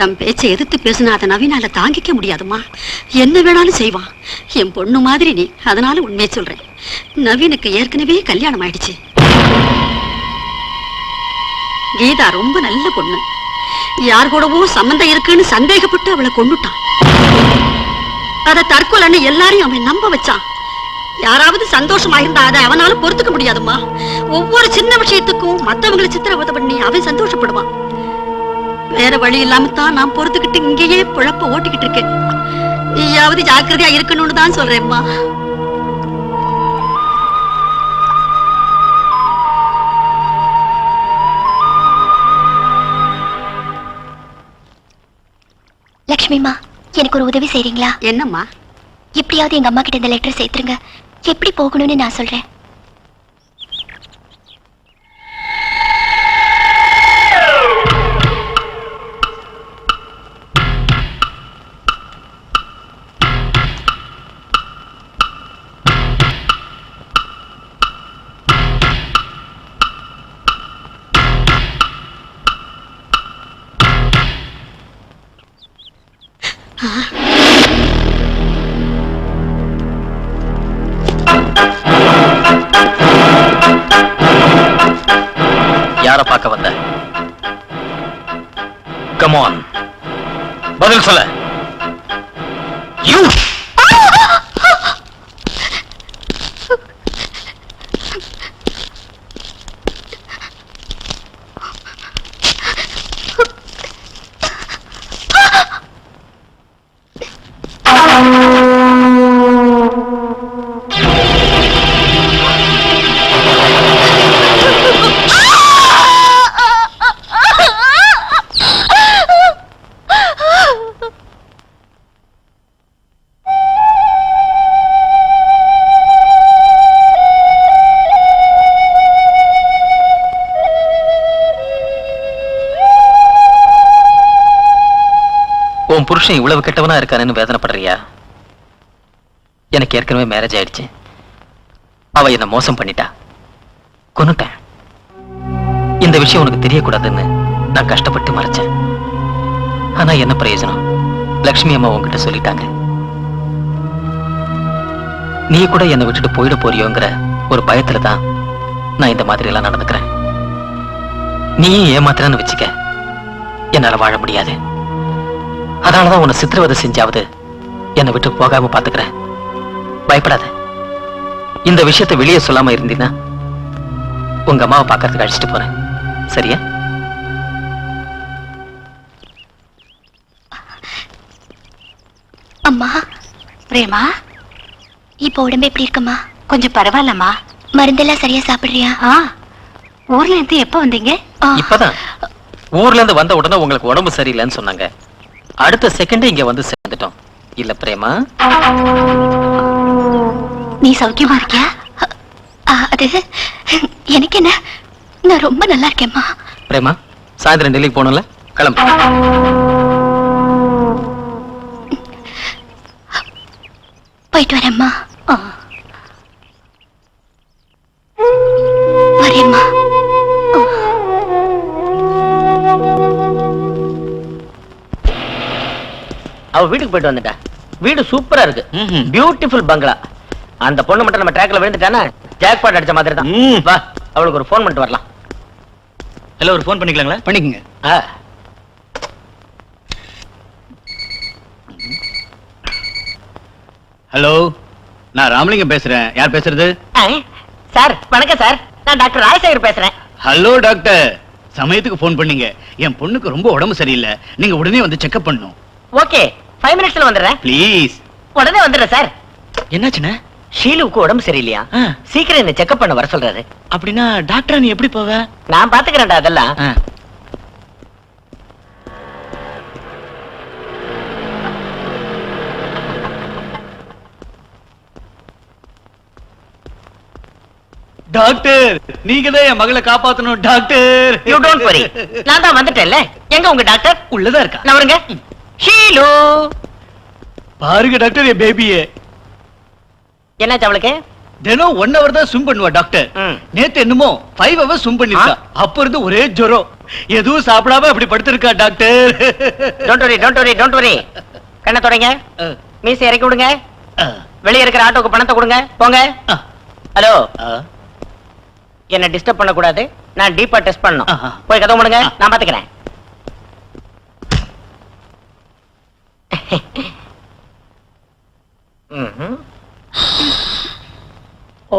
தம் பேச்சை எதிர்த்து பேசினா அதை நவீனால தாங்கிக்க முடியாதுமா. என்ன வேணாலும் செய்வான். என் பொண்ணு மாதிரி நீ, அதனால உண்மையை சொல்றேன். நவீனுக்கு ஏற்கனவே கல்யாணம் ஆயிடுச்சு. கீதா ரொம்ப நல்ல பொண்ணு. யார் கூடவோ சம்பந்தம் இருக்குன்னு சந்தேகப்பட்டு அவளை கொன்னுட்டான். அத தற்கொலைன்னு எல்லாரையும் அவன் நம்ப வச்சான். யாராவது சந்தோஷமா இருந்தா அதை அவனால பொறுத்துக்க முடியாதுமா. ஒவ்வொரு சின்ன விஷயத்துக்கும் மத்தவங்களை சித்திரவதை பண்ணி அவன் சந்தோஷப்படுவான். வேற வழி இல்லாம தான் நான் பொறுத்துக்கிட்டு இங்கேயே பொழப்ப ஓட்டிக்கிட்டு இருக்கேன். நீயாவது ஜாக்கிரதையா இருக்கணும்னு தான் சொல்றேன்மா. லக்ஷ்மிமா, எனக்கு ஒரு உதவி செய்றீங்களா? என்னம்மா? எப்படியாவது எங்க அம்மா கிட்ட இந்த லெட்டர் சேர்த்துருங்க. எப்படி போகணும்னு நான் சொல்றேன். யார பார்க்க வந்த? கம் ஆன், பதில் சொல்ல. யூ உன் புருஷன் இவ்வளவு கெட்டவனா இருக்கானேன்னு வேதனைப்படுறியா? எனக்கு ஏற்கனவே மேரேஜ் ஆயிடுச்சு. அவ என்ன மோசம் பண்ணிட்டா, கொன்னுட்டேன். இந்த விஷயம் உனக்கு தெரியக்கூடாதுன்னு நான் கஷ்டப்பட்டு மறைச்சேன். ஆனா என்ன பிரயோஜனம்? லக்ஷ்மி அம்மா உன்கிட்ட சொல்லிட்டாங்க. நீ கூட என்னை விட்டுட்டு போயிட போறியோங்கிற ஒரு பயத்துல தான் நான் இந்த மாதிரி எல்லாம் நடந்துக்கிறேன். நீயும் ஏமாத்திரன்னு வச்சுக்க, என்னால வாழ முடியாது. அதனாலதான் உன்னை சித்திரவதை செஞ்சாவது என்னை விட்டு போகாம பாத்துக்கிறேன். பயப்படாத. இந்த விஷயத்தை வெளியே சொல்லாம இருந்தீன்னா உங்க அம்மாவை பார்க்கறதுக்கு அழைச்சிட்டு போறேன். சரியா? அம்மா. பிரேமா, இப்போ உடம்பு எப்படி இருக்குமா? கொஞ்சம் பரவாயில்லம்மா. மருந்தெல்லாம் சரியா சாப்பிடுறியா? ஊர்ல இருந்து எப்ப வந்தீங்க? இப்பதான் ஊர்ல இருந்து வந்த உடனே உங்களுக்கு உடம்பு சரியில்லைன்னு சொன்னாங்க. அடுத்த செகண்டே இங்க வந்து சேர்ந்துட்டோம். இல்ல பிரேமா? நீ சௌக்கியமா இருக்கியா? அது எனக்கு என்ன, நான் ரொம்ப நல்லா இருக்கேம்மா. பிரேமா, சாயந்தரம் டெல்லிக்கு போகணும்ல, கிளம்பு. போயிட்டு வரேம்மா. வரேம்மா. அவ வீட்டுக்கு போயிட்டு வந்துட்டா. வீடு சூப்பரா இருக்கு, பியூட்டிஃபுல் பங்களா. அந்த பொண்ணு மட்டும் நம்ம ட்ராக்ல விழுந்துட்டானா ஜாக்பாட் அடிச்ச மாதிரி தான். வா, அவளுக்கு ஒரு ஃபோன் பண்ணிட்டு வரலாம். ஹலோ, ஒரு ஃபோன் பண்ணிக்கலாங்களா? பண்ணிக்கங்க. ஹலோ, நான் ராமலிங்கம் பேசுறேன். யார் பேசுறது? சார் வணக்கம் சார், நான் டாக்டர் ராஜசேகர் பேசுறேன். ஹலோ டாக்டர், சமயத்துக்கு ஃபோன் பண்ணீங்க. என் பொண்ணுக்கு ரொம்ப உடம்பு சரியில்லை, நீங்க உடனே வந்து செக்அப் பண்ணணும். ஓகே, 5 மினிட்ஸ்ல வந்துடுறேன். ப்ளீஸ். உடனே வந்துடுறேன் சார். என்னாச்சுண்ணே? ஷீலுவுக்கு உடம்பு சரியில்லையா, சீக்கிரம் என்ன செக்அப் பண்ண வர சொல்றாரு. அப்படின்னா டாக்டர் நீ எப்படி போவ? நான் பாத்துக்கிறேன்டா அதெல்லாம். டாக்டர், நீங்க தான் என் மகளை காப்பாத்தணும் டாக்டர். யூ டோன்ட் வரி, நான் தான் வந்துட்டேன்ல. எங்க உங்க டாக்டர்? உள்ளதா இருக்கா. நான் வருங்க. ஷீலு பாருங்க டாக்டர், என் பேபியே. என்னாச்சு அவளுக்கு? தினம் 1 hour தான் ஸ்விம் பண்ணுவா டாக்டர். நேத்து என்னமோ 5 hours ஸ்விம் பண்ணிருக்கா. அப்ப இருந்து ஒரே ஜுரம், எதுவும் சாப்பிடாம அப்படி படுத்திருக்கா doctor. Don't worry, don't worry, don't worry. கண்ணை தொடங்க, மீசை இறக்கி விடுங்க, வெளியே இருக்கிற ஆட்டோக்கு பணத்தை கொடுங்க, போங்க. ஹலோ, என்ன டிஸ்டர்ப் பண்ண கூடாது. நான் டீப்பா டெஸ்ட் பண்ணணும். போய் கதவு மூடுங்க, நான் பாத்துக்கிறேன். ஓ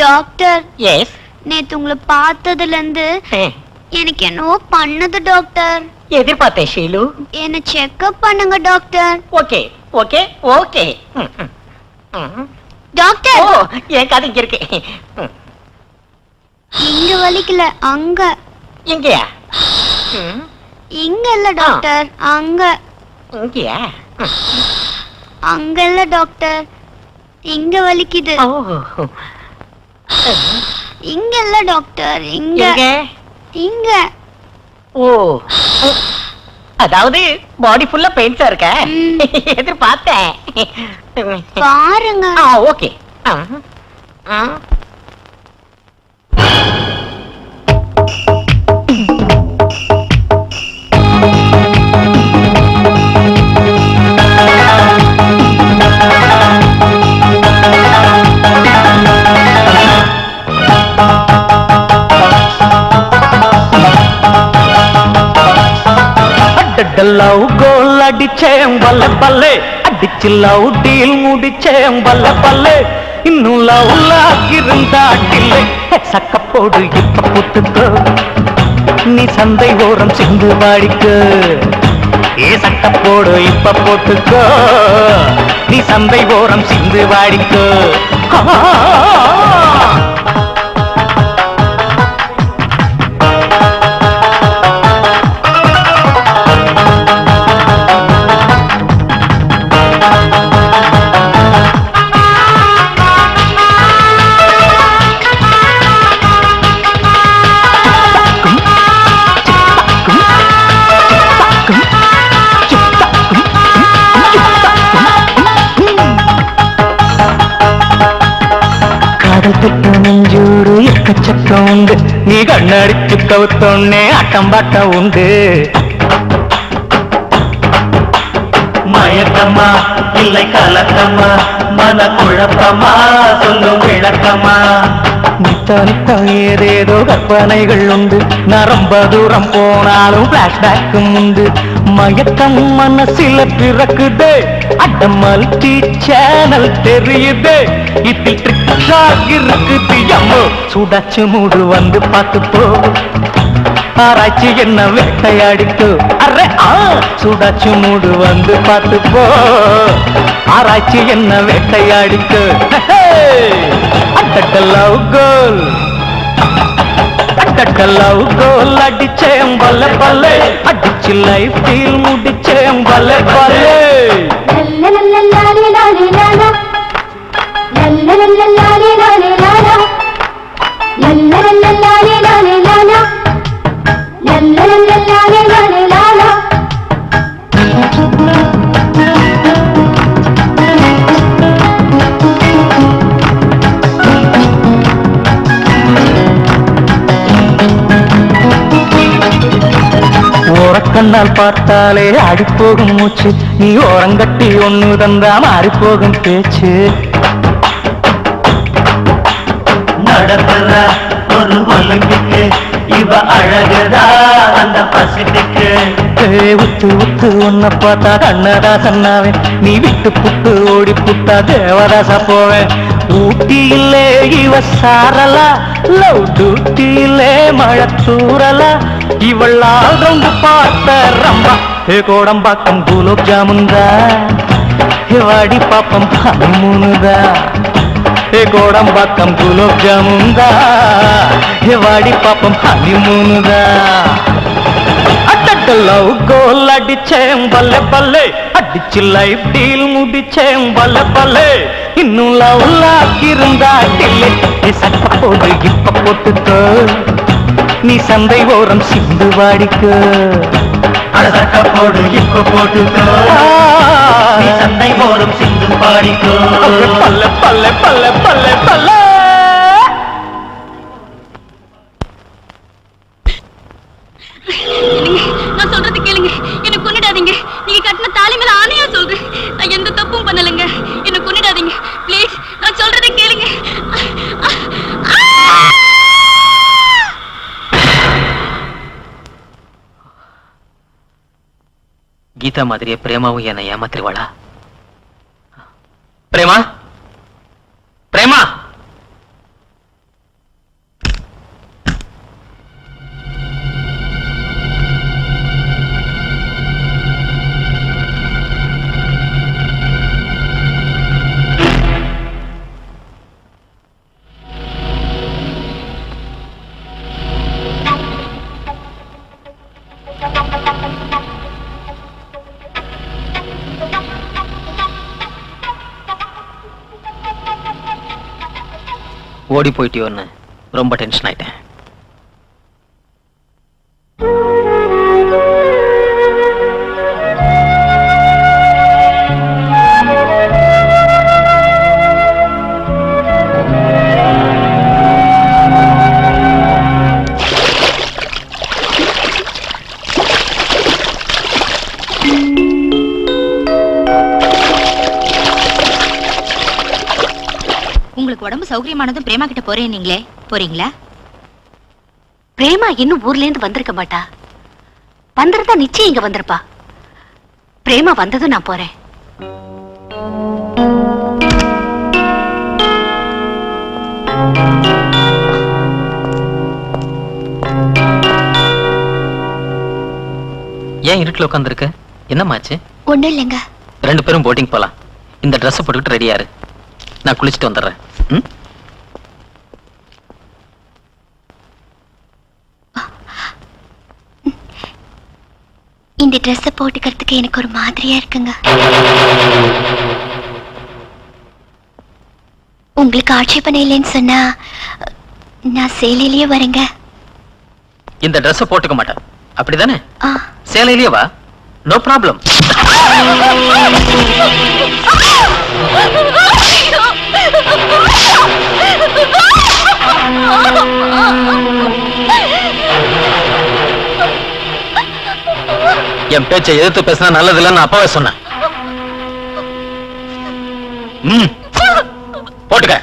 டாக்டர், எஸ். நேத்து உங்களை பார்த்ததுல இருந்து எனக்கு என்னவோ பண்ணுது டாக்டர். எதிர்பார்த்தேன் ஷீலு. என்ன செக்அப் பண்ணுங்க doctor. Okay okay okay. Doctor, ஓ, என் கதை இங்க இருக்கு. இங்க வலிக்கல, அங்க. எங்கயா? இங்க இல்ல டாக்டர், அங்க. இங்கயா? அங்க இல்ல டாக்டர், இங்க வலிக்குது. இங்க இல்ல டாக்டர், இங்க. இங்க. ஓ, அதாவது பாடி ஃபுல்லா பெயின்ஸா இருக்க. எதிர்பார்த்தேன். பாருங்க. ஓகே. லவ் கோல் அடிச்சேன் பல்ல பல்லே, அடிச்சு லவ் டீல் முடிச்சேன் பல்ல பல்லே. இன்னும் லவ்ல இருந்தாட்டில்லை, சக்கப்போடு இப்ப புத்துக்கோ, நீ சந்தை ஓரம் சிந்து வாடிக்க. ஏ சக்கப்போடு இப்ப போட்டுக்கோ, நீ சந்தை ஓரம் சிந்து வாடிக்க. காதல் தொட்ட நெஞ்சோடு எக்கச்சக்கம் உண்டு நீ கண்ணடிச்சு கவுத்தோன்னே ஆட்டம் பாட்டம் உண்டு மயக்கமா இல்லை கலக்கமா மன குழப்பமா சொல்லும் விளக்கமா நித்தம் ஏதேதோ கற்பனைகள் உண்டு நான் ரொம்ப தூரம் போனாலும் பிளாஷ்பேக்கும் உண்டு மயக்கம் மனசில பிறக்குதே அட மல்டி சேனல் தெரியுதே இதில் ட்ரிக் இருக்குது அம்மோ சுடாச்சு மூடு வந்து பார்த்து போ ஆராய்ச்சி என்ன வேட்டையாடிக்கோ அரே சுடாச்சு மூடு வந்து பார்த்து போ ஆராய்ச்சி என்ன வேட்டையாடிக்கோ அட்டட்ட லவ் கோல் அட்டட்ட லவ் கோல் அடிச்சேன் பல்ல பல்லே அடிச்சு லைஃப் டீல் முடிச்சேன் பல்ல பல்லே ஓரக்கண்ணால் பார்த்தாலே அடிப்போகும் மூச்சு நீ ஓரங்கட்டி ஒண்ணு தந்தா மாறிப்போகும் பேச்சு நடத்துற ஒரு ஒலிம்பிக்கு இவ அழகுதா அந்த பசிபிக்கு உத்து உத்து உன்னை பார்த்தா கண்ணதாசன்னாவே நீ விட்டு புட்டு ஓடி புட்டா தேவதாசா போவேன் ஊட்டியிலே இவ சாரலா லவ் டூட்டியிலே மழை தூரலா இவளால் ரொம்ப பார்த்த ரம்பா கோடம்பாக்கம் குலோப் ஜாமுன்தா வாடி பாப்பம் ஹனிமூனுதா கோடம்பாக்கம் குலோப் ஜாமுன்தா வாடி பாப்பம் ஹனிமூனுதா அட்டட்ட லவ் கோல் அடிச்சேன் பல்ல பல்லே அடிச்சு லைஃப் டீல் முடிச்சேன் பல்ல பல்லே இன்னும் லவ்லாக்கி இருந்தாட்டில்லை சட்ட போடு இப்ப போட்டுக்கோ நீ சந்தை ஓரம் சிந்து வாடிக்கோ சட்ட போடு இப்ப போட்டுக்கோ நீ சந்தை ஓரம் சிந்து பாடிக்கோ பல்ல பல்ல பல்ல பல்ல பல்ல நான் சொல்றது கேளுங்க, என்ன கொன்னிடாதீங்க. நீங்க கட்டின தாலி மேல ஆணையா சொல்றேன், நான் எந்த தப்பும் பண்ணலங்க. என்ன கொன்னிடாதீங்க ப்ளீஸ், நான் சொல்றதை கேளுங்க. கீதா மாதிரியே பிரேமாவும் என்னை ஏமாத்திருவாளா? பிரேமா, பிரேமா, ஓடி போயிட்டியோன்னு ரொம்ப டென்ஷன் ஆயிட்டேன். உங்களுக்கு உடம்பு சௌகரியமானதும் பிரேமா கிட்ட போறேன் நீங்களே போறீங்களா? பிரேமா இன்னும் ஊர்ல இருந்து வந்திருக்க மாட்டா. வந்திருந்தா நிச்சயம் இங்க வந்திருப்பா. பிரேமா வந்ததும் நான் போறேன். ஏன் இருட்டுல உட்காந்துருக்க? என்னமாச்சு? ஒண்ணும் இல்லைங்க. 2 பேரும் போட்டிங் போலாம். இந்த ட்ரெஸ் போட்டுக்கிட்டு ரெடியாரு, நான் குளிச்சுட்டு வந்துடுறேன். இந்த ட்ரெஸ் போட்டுக்கிறதுக்கு எனக்கு ஒரு மாதிரியா இருக்குங்க. உங்களுக்கு ஆட்சேபனை இல்லைன்னு சொன்னா நான் சேலையிலேயே வரேங்க. இந்த ட்ரெஸ் போட்டுக்க மாட்டேன், அப்படிதானே? சேலையிலேயே வா, நோ ப்ராப்ளம். என் பேச்சை எதிர்த்து பேசினா நல்லது இல்லைன்னு நான் அப்பவே சொன்னேன். போட்டுக்க.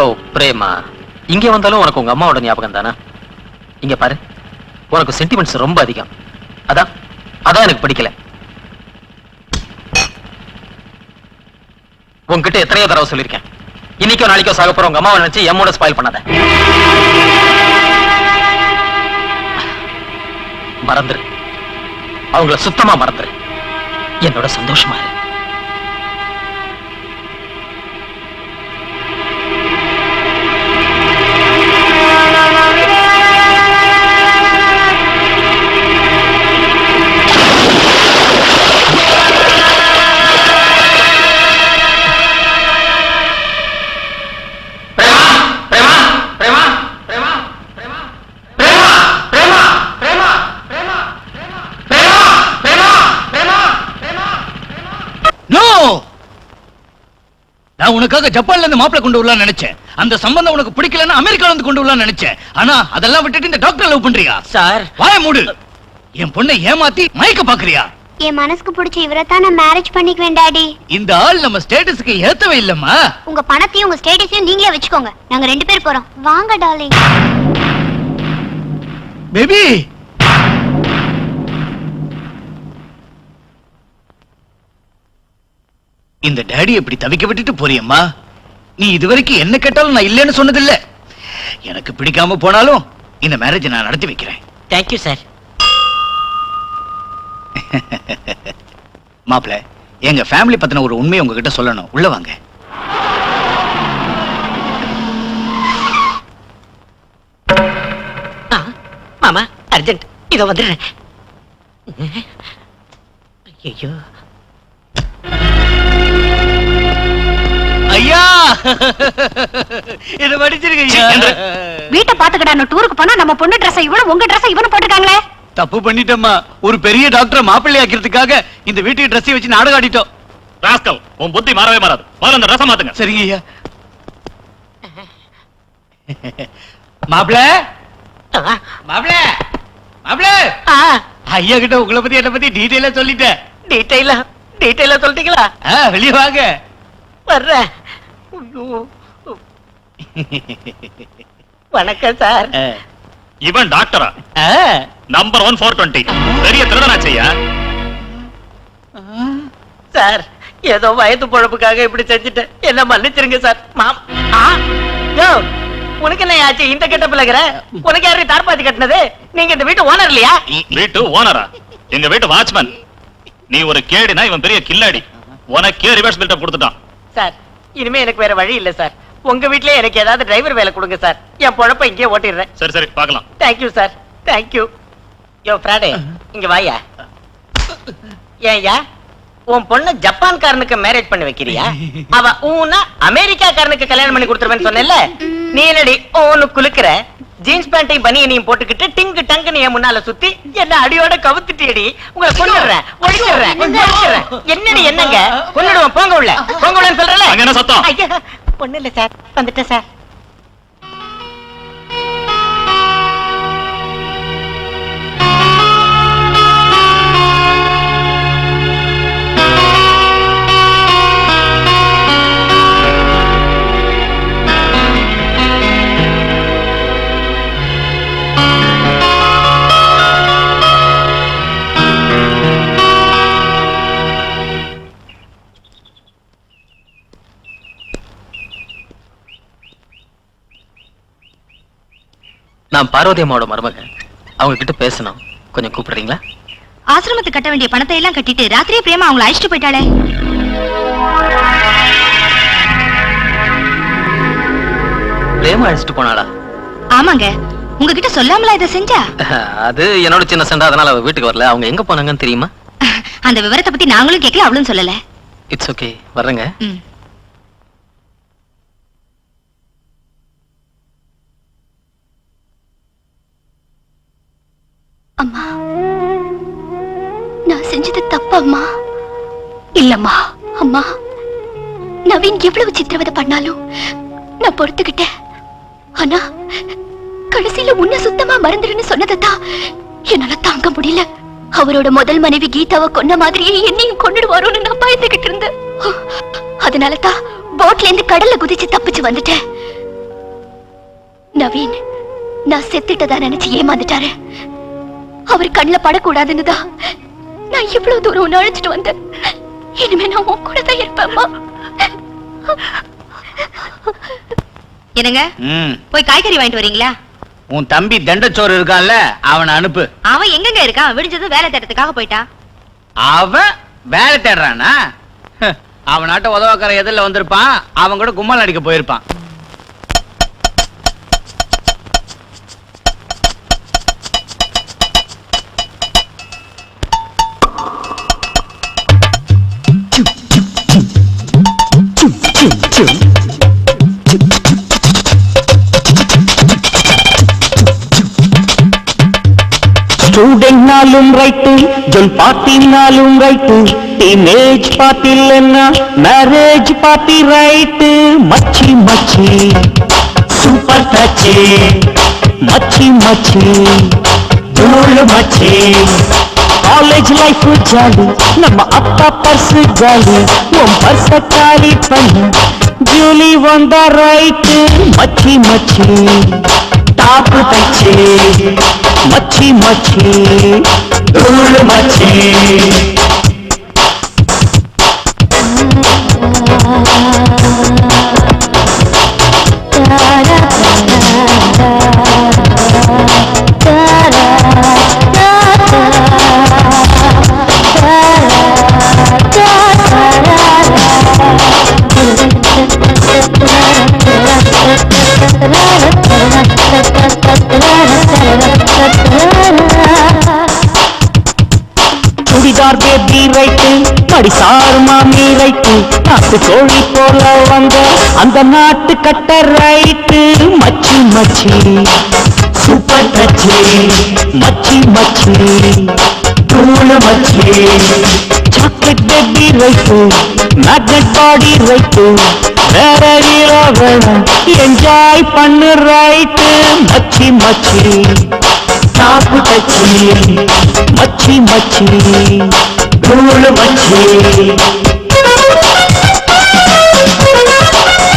ஓ பிரேமா, இங்க வந்தாலும் உனக்கு உங்க அம்மாவோட ஞாபகம் தானே? இங்க பாரு, உனக்கு சென்டிமெண்ட்ஸ் ரொம்ப அதிகம். அதான் எனக்கு பிடிக்கல. உன்கிட்ட எத்தனையோ தடவை சொல்லியிருக்கேன், இன்னைக்கோ நாளைக்கோ சாக போற உங்க அம்மாவை நினைச்சு எம்மோட ஸ்பாயில் பண்ணாத. மறந்துரு, அவங்கள சுத்தமா மறந்துரு. என்னோட சந்தோஷமா இரு. நான் உனக்காக ஜப்பான்ல இருந்து மாப்பிளை கொண்டு வரலாம்னு நினைச்சேன். அந்த சம்பந்தம் உனக்கு பிடிக்கலன்னா அமெரிக்கால இருந்து கொண்டு வரலாம்னு நினைச்சேன். ஆனா அதெல்லாம் விட்டுட்டு இந்த டாக்டர் லவ் பண்றியா? சார் வாய மூடு. என் பொண்ணை ஏமாத்தி மயக்க பாக்குறியா? என் மனசுக்கு பிடிச்ச இவரைத்தான் நான் மேரேஜ் பண்ணிக்குவேன் டாடி. இந்த ஆள் நம்ம ஸ்டேட்டஸ்க்கு ஏத்தவே இல்லம்மா. உங்க பணத்தையும் உங்க ஸ்டேட்டஸையும் நீங்களே வச்சுக்கோங்க. நாங்க 2 பேர் போறோம். வாங்க டார்லிங். பேபி, இந்த டாடி எப்படி தவிக்க விட்டுட்டு போறியம்மா? நீ இதுவரைக்கும் என்ன கேட்டாலும் நான் இல்லைன்னு சொன்னதில்லை. எனக்கு பிடிக்காம போனாலும் இந்த மேரேஜ் நான் நடத்தி வைக்கிறேன். Thank you sir. மாப்பிள்ள, எங்க ஃபேமிலி பத்தின ஒரு உண்மையை உங்ககிட்ட சொல்லணும். உள்ள வாங்க. மாமா அர்ஜென்ட், இதோ வந்துடுறேன். ஐயோ ஐயா, என்ன படிச்சிருக்கீங்க? வீட்டை பாத்துக்கிட்டான டூருக்கு போனா நம்ம பொண்ணு ட்ரெஸ் இவனும் உங்க ட்ரெஸ் இவனும் போட்டுருக்காங்களே. தப்பு பண்ணிட்டோம்மா. ஒரு பெரிய டாக்டர் மாப்பிள்ளை ஆக்கிறதுக்காக இந்த வீட்டுக்கு ட்ரெஸ் வச்சு நாடகம் ஆடிட்டோம். ராஸ்கல், உன் புத்தி மாறவே மாறாது. முதல்ல அந்த ட்ரெஸ் மாத்துங்க. சரிங்க ஐயா. மாப்பிள்ள, மாப்பிள்ள, மாப்பிள்ள, ஐயா கிட்ட உங்களை பத்தி என்ன பத்தி டீடைலா சொல்லிட்டேன். டீடைலா சொல்லிட்டீங்களா? வெளியே வாங்க. வர்றேன். வணக்கம் சார். இவன் டாக்டரா? நம்பர் 1 420. பெரிய திருடனாச்சையா? சார், ஏதோ வயது பொழப்புக்காக இப்படி செஞ்சுட்டேன், என்ன மன்னிச்சிருங்க சார். உனக்கு என்ன ஆச்சு? இந்த கெட்டப்ல இருக்கிற உனக்கு யாரு தார்பாத்தி கட்டினது? நீங்க இந்த வீட்டு ஓனர் இல்லையா? வீட்டு ஓனரா? எங்க வீட்டு வாட்ச்மேன். நீ ஒரு கேடினா, இவன் பெரிய கில்லாடி. உனக்கே ரிவர்ஸ் பில்டப் கொடுத்துட்டான். சார், இனிமே எனக்கு வேற வழி இல்ல சார். உங்க வீட்லயே எனக்கு ஏதாவது டிரைவர் வேலை கொடுங்க சார். என் பொழப்ப இங்கே ஓட்டிடுறேன். சரி சரி, பார்க்கலாம். Thank you sir, thank you. யோ ஃப்ராடே, இங்க வாயா. ஏய்யா, உன் பொண்ணு ஜப்பான்காரனுக்கு மேரேஜ் பண்ணி வைக்கிறியா? அவ ஊனா அமெரிக்காக்காரனுக்கு கல்யாணம் பண்ணி கொடுத்துருவேன்னு சொன்னேன்ல, நீ என்னடி ஓன்னு குலுக்குற? ஜீன்ஸ் பேண்டையும் பனியனையும் போட்டுக்கிட்டு டிங்கு டங்குன்னு என் முன்னால சுத்தி என்ன அடியோட கவுத்துட்டியடி. உங்களை கொன்னுடுறேன், ஒழிச்சிடுறேன். என்னடி என்னங்க? கொன்னுடுவோம், போங்க உள்ள, போங்க உள்ளன்னு சொல்றல. அங்க என்ன சத்தம்? ஐயா, ஒண்ணு இல்ல சார், வந்துட்டேன் சார். நான் பார்வதி அம்மாவோட மருமகன். அவங்க கிட்ட பேசணும், கொஞ்சம் கூப்பிடுறீங்களா? ஆசிரமத்துக்கு கட்ட வேண்டிய பணத்தை எல்லாம் கட்டிட்டு ராத்திரியே பிரேமா அவங்களை அழைச்சிட்டு போயிட்டாளே. பிரேமா அழைச்சிட்டு போனாளா? ஆமாங்க, உங்ககிட்ட சொல்லாமலா இதை செஞ்சா? அது என்னோட சின்ன சண்டை, அதனால அவ வீட்டுக்கு வரல. அவங்க எங்க போனாங்கன்னு தெரியுமா? அந்த விவரத்தை பத்தி நாங்களும் கேட்கல, அவளும் சொல்லல. இட்ஸ் ஓகே, வர்றேங்க. அம்மா, நான் செஞ்சது தப்பு அம்மா. இல்லம்மா. அம்மா, நவீன் எவ்வளவு சித்திரவதை பண்ணாலும் நான் பொறுத்துக்கிட்டேன். ஆனா கடைசியில உன்னை சுத்தமா மறந்துடுன்னு சொன்னதான் என்னால தாங்க முடியல. அவரோட முதல் மனைவி கீதாவை கொன்ன மாதிரியே என்னையும் கொன்னுடுவாரோன்னு நான் பயந்துகிட்டு இருந்தேன். அதனாலதான் போட்ல இருந்து கடல்ல குதிச்சு தப்பிச்சு வந்துட்டேன். நவீன் நான் செத்துட்டதா நினைச்சு ஏமாந்துட்டாரு. அவர் கண்ணுல படக்கூடாதுன்னு தான் நான் இவ்வளவு தூரம் உன்னை அழைச்சிட்டு வந்தேன். இனிமே நான் உன் கூட தான் இருப்பேன்மா. என்னங்க, போய் காய்கறி வாங்கிட்டு வரீங்களா? உன் தம்பி தண்டச்சோறு இருக்கான்ல, அவனை அனுப்பு. அவன் எங்கங்க இருக்கான்? விடிஞ்சதும் வேலை தேடுறதுக்காக போயிட்டான். அவன் வேலை தேடுறானா? அவனாட்ட உதவக்கார எதிரில் வந்திருப்பான், அவன் கூட கும்மல் அடிக்க போயிருப்பான். ஸ்டூடெண்ட்னாலும் ரைட்டு, ஜொல் பார்ட்டினாலும் ரைட்டு, டீனேஜ் பார்ட்டி இல்லைன்னா மேரேஜ் பார்ட்டி ரைட்டு. மச்சி மச்சி சூப்பர் டச்சி, மச்சி மச்சி தூள் மச்சி. காலேஜ் லைஃப் ஜாலி, நம்ம அப்பா பர்சு ஜாலி. உன் பர்ச காலி பண்ண ஜூலி வந்தா ரைட்டு. மச்சி மச்சி டாப் தச்சி, மச்சி மச்சி தூள் மச்சி. சுடிதார் பேபி ரைட்டு, படிசார் மாமி ரைட்டு, நாட்டு கோழி போல வந்த அந்த நாட்டு கட்ட ரைட்டு. மச்சி மச்சி சூப்பர் டச்சி, மச்சி மச்சி தூள் மச்சி. சாக்லேட் பேபி ரைட்டு, மேக்னெட் பாடி ரைட்டு, வேற வேணும் என்ஜாய் பண்ணு ரைட்டு. மச்சி மச்சி டாப் டச்சி, மச்சி மச்சி தூள் மச்சி.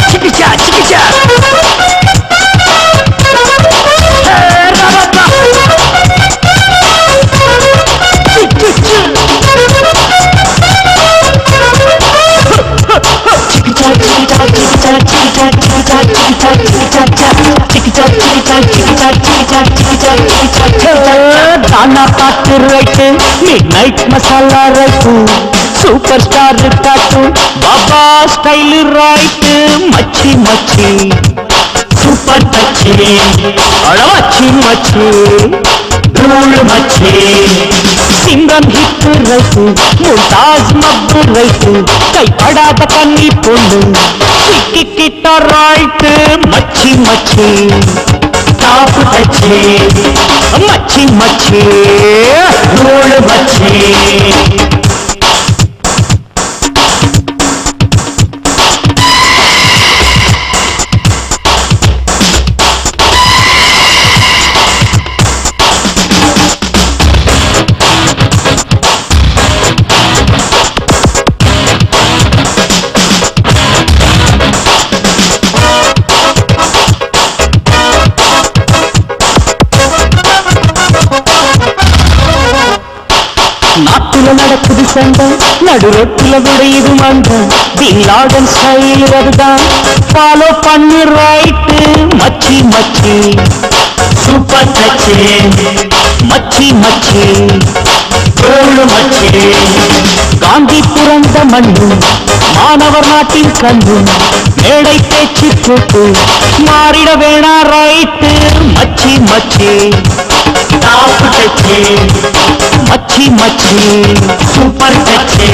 சிக்கிச்சா சிக்கிச்சா தானா பாட்டு right, mid night masala right, super star காட்டு பாபா ஸ்டைல் ரைட்டு. மச்சி மச்சி சூப்பர் டச்சி, மச்சி மச்சி தூள் மச்சி. சிங்கம் ஹிட் ரைட்டு, மும்தாஜ் மப்பு ரைட்டு, கைப்படாத கண்ணி பொண்ணு சிக்கிக்கிட்ட ரைட்டு. மச்சி மச்சி டாப் டச்சி, மச்சி மச்சி தூள் மச்சி. நாட்டுல நடக்குது சண்டை, நடு ரொட்டில விடையுது மண்டை. பின்லாடன் ஸ்டைல் அதுதான் ஃபாலோ பண்ணு ரைட்டு. மச்சி மச்சி சூப்பர் டச்சி, மச்சி மச்சி தூள் மச்சி. காந்தி பிறந்த மண்ணு, மாணவர் நாட்டின் கண்ணு, மேடை பேச்சு போட்டு மாறிட வேணா ரைட்டு. மச்சி மச்சி டாப் டச்சி, மச்சி மச்சி மச்சி சூப்பர் டச்சே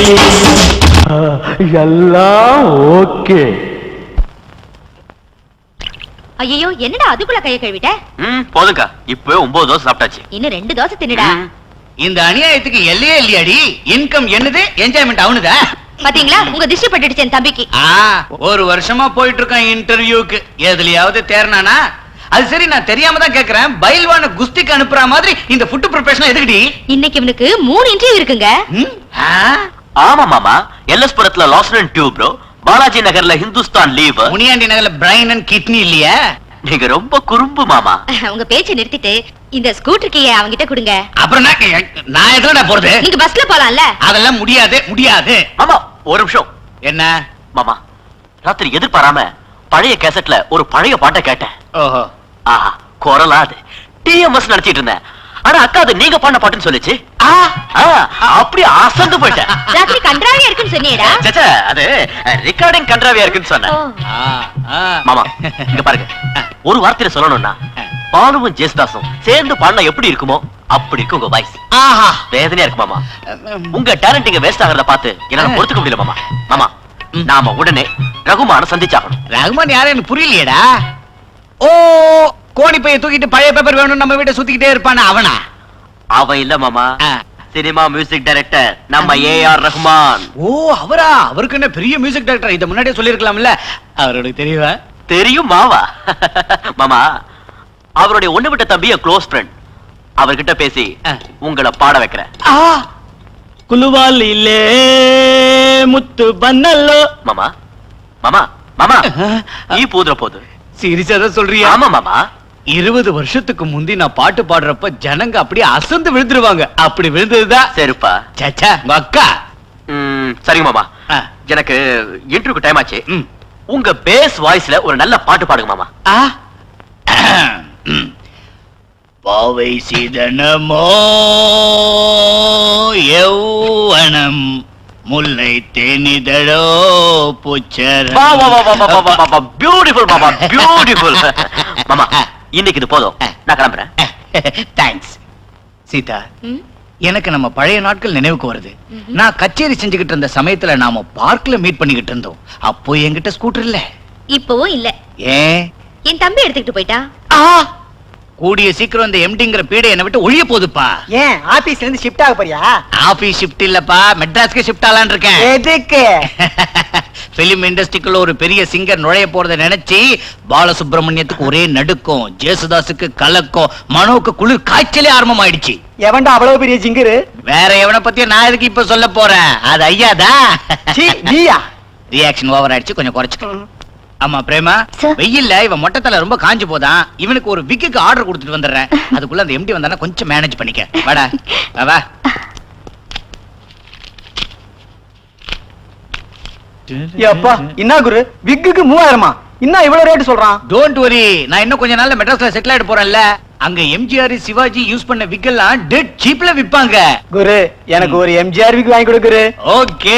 எல்லாம் ஓகே. ஐயோ என்னடா அதுக்குள்ள கைய கழுவிட்ட? போதுக்கா, இப்பவே 9 தோசை சாப்பிட்டாச்சு. இன்னும் 2 தோசை தின்னுடா. இந்த அநியாயத்துக்கு எல்லையே இல்லையாடி. இன்கம் என்னது, என்ஜாய்மெண்ட் அவனுதா? பாத்தீங்களா உங்க திஷ்டி பட்டுடுச்சு என் தம்பிக்கு. ஒரு வருஷமா போயிட்டு இருக்கான் இன்டர்வியூக்கு, எதுலயாவது தேர்னானா? அது சரி, நான் தெரியாம தான் கேக்குறேன், பைல்வான குஸ்திக்கு அனுப்புற மாதிரி இந்த ஃபுட் ப்ரிப்பரேஷன் எதுக்குடி? இன்னைக்கு இவனுக்கு 3 இன்டர்வியூ இருக்குங்க. ஆமா மாமா, எல்எஸ்புரத்துல லாஸ்டன் டியூப் ப்ரோ, பாலாஜி நகர்ல ஹிந்துஸ்தான் லீவ், முனியாண்டி நகர்ல பிரைன் அண்ட் கிட்னி இல்லையா? நீங்க ரொம்ப குறும்பு மாமா. உங்க பேச்சை நிறுத்திட்டு இந்த ஸ்கூட்டர் கீயை அவங்கிட்ட கொடுங்க. அப்புறம் நான் எதுலடா போறது? நீங்க பஸ்ல போலாம்ல. அதெல்லாம் முடியாது முடியாது. மாமா ஒரு நிமிஷம். என்ன மாமா, ராத்திரி எதிர்பாராம பழைய கேசட்ல ஒரு பழைய பாட்டை கேட்டேன். ஓஹோ, ஆஹா, குரலா அது டிஎம்எஸ் நினைச்சிட்டு இருந்தேன். ஆனா அக்கா அது நீங்க பாடின பாட்டுன்னு சொல்லிச்சு. அப்படியே அசந்து போயிட்டேன். ராத்திரி கன்றாவியா இருக்குன்னு சொன்னீடா? சச்சா, அது ரெக்கார்டிங் கன்றாவியா இருக்குன்னு சொன்னேன். மாமா இங்க பாருங்க, ஒரு வார்த்தையில சொல்லணும்னா பாலுவும் ஜேசுதாசும் சேர்ந்து பாடினா எப்படி இருக்குமோ அப்படி இருக்கு உங்க வாய்ஸ். ஆஹா, வேதனையா இருக்கு மாமா. உங்க டேலண்ட் இங்க வேஸ்ட் ஆகிறத பார்த்து என்னால பொறுத்துக்க முடியல மாமா. மாமா நாம உடனே ரகுமான சந்திச்சாகணும். ரகுமான் யாரும் எனக்கு புரியலையேடா. ஓ, கோணி பைய தூக்கிட்டு பழைய பேப்பர் வேணும் நம்ம வீட்டை சுத்திக்கிட்டே இருப்பான அவனா? அவன் இல்ல மாமா, சினிமா மியூசிக் டைரக்டர் நம்ம ஏஆர் ரஹ்மான். ஓ அவரா? அவருக்கு என்ன பெரிய மியூசிக் டைரக்டர், இத முன்னாடியே சொல்லிருக்கலாம்ல. அவருக்கு தெரியுமா? தெரியும் மாவா. மாமா அவருடைய ஒண்ணு விட்ட தம்பிய க்ளோஸ் ஃப்ரெண்ட், அவர்கிட்ட பேசி உங்களை பாட வைக்கிறேன். குலுவாலிலே முத்து பன்னல்லோ. மாமா மாமா மாமா ஈ பூதுற போது. சீரியஸா தான் சொல்றியா? ஆமா மாமா. 20 வருஷத்துக்கு முந்தி நான் பாட்டு பாடுறப்ப ஜனங்க அப்படியே அசந்து விழுந்துருவாங்க. அப்படி விழுந்ததுதான் சரிப்பா. சச்சா உங்க அக்கா. சரிங்க மாமா, எனக்கு இன்டர்வியூக்கு டைம் ஆச்சு. உங்க பேஸ் வாய்ஸ்ல ஒரு நல்ல பாட்டு பாடுங்க மாமா. பாவை சீதனமோ யௌவனம் முல்லை தேனிதழோ புச்சர. பியூட்டிஃபுல் மாமா, பியூட்டிஃபுல். மாமா இன்னைக்கு இது போதும், நான் கிளம்புறேன். தேங்க்ஸ். சீதா, எனக்கு நம்ம பழைய நாட்கள் நினைவுக்கு வருது. நான் கச்சேரி செஞ்சுக்கிட்டு இருந்த சமயத்துல நாம பார்க்ல மீட் பண்ணிக்கிட்டு இருந்தோம். அப்போ என்கிட்ட ஸ்கூட்டர் இல்ல. இப்பவும் இல்ல. ஏன்? என் தம்பி எடுத்துக்கிட்டு போயிட்டா. கூடிய சீக்கிரம் இந்த எம்டிங்கிற பீடை என்னை விட்டு ஒழிய போகுதுப்பா. ஏன் ஆபீஸ்ல இருந்து ஷிஃப்ட் ஆக போறியா? ஆபீஸ் ஷிஃப்ட் இல்லப்பா, மெட்ராஸ்க்கு ஷிஃப்ட் ஆலான்னு இருக்கேன். எதுக்கு? பிலிம் இண்டஸ்ட்ரிக்குள்ள ஒரு பெரிய சிங்கர் நுழைய போறத நினைச்சு பாலசுப்ரமணியத்துக்கு ஒரே நடுக்கம், ஜேசுதாஸுக்கு கலக்கம், மனோக்கு குளிர் காய்ச்சலே ஆரம்பமாயிடுச்சு. எவன்டா அவ்வளவு பெரிய ஜிங்கரு? வேற எவனை பத்தியும் நான் எதுக்கு இப்ப சொல்ல போறேன், அது ஐயாதா. நீயா? ரியாக்ஷன் ஓவர் ஆயிடுச்சு, கொஞ்சம் குறைச்சுக்கணும். ஆமா பிரேமா, வெயில்ல இவன் மொட்டத்தல ரொம்ப காஞ்சு போதான். இவனுக்கு ஒரு விக்குக்கு ஆர்டர் கொடுத்துட்டு வந்துடுறேன். அதுக்குள்ள அந்த எம்டி வந்தானா கொஞ்சம் மேனேஜ் பண்ணிக்க. வாடா வா. அப்பா என்ன குரு, விக்குக்கு 3000மா? இன்னும் இவ்வளவு ரேட் சொல்றான்? டோன்ட் வரி, நான் இன்னும் கொஞ்ச நாள்ல மெட்ராஸ்ல செட்டில் ஆயிட்டு போறேன்ல. அங்க எம்ஜிஆர் சிவாஜி யூஸ் பண்ண விக்கெல்லாம் டெட் சீப்ல விப்பாங்க. குரு எனக்கு ஒரு எம்ஜிஆர் விக் வாங்கி கொடு குரு. ஓகே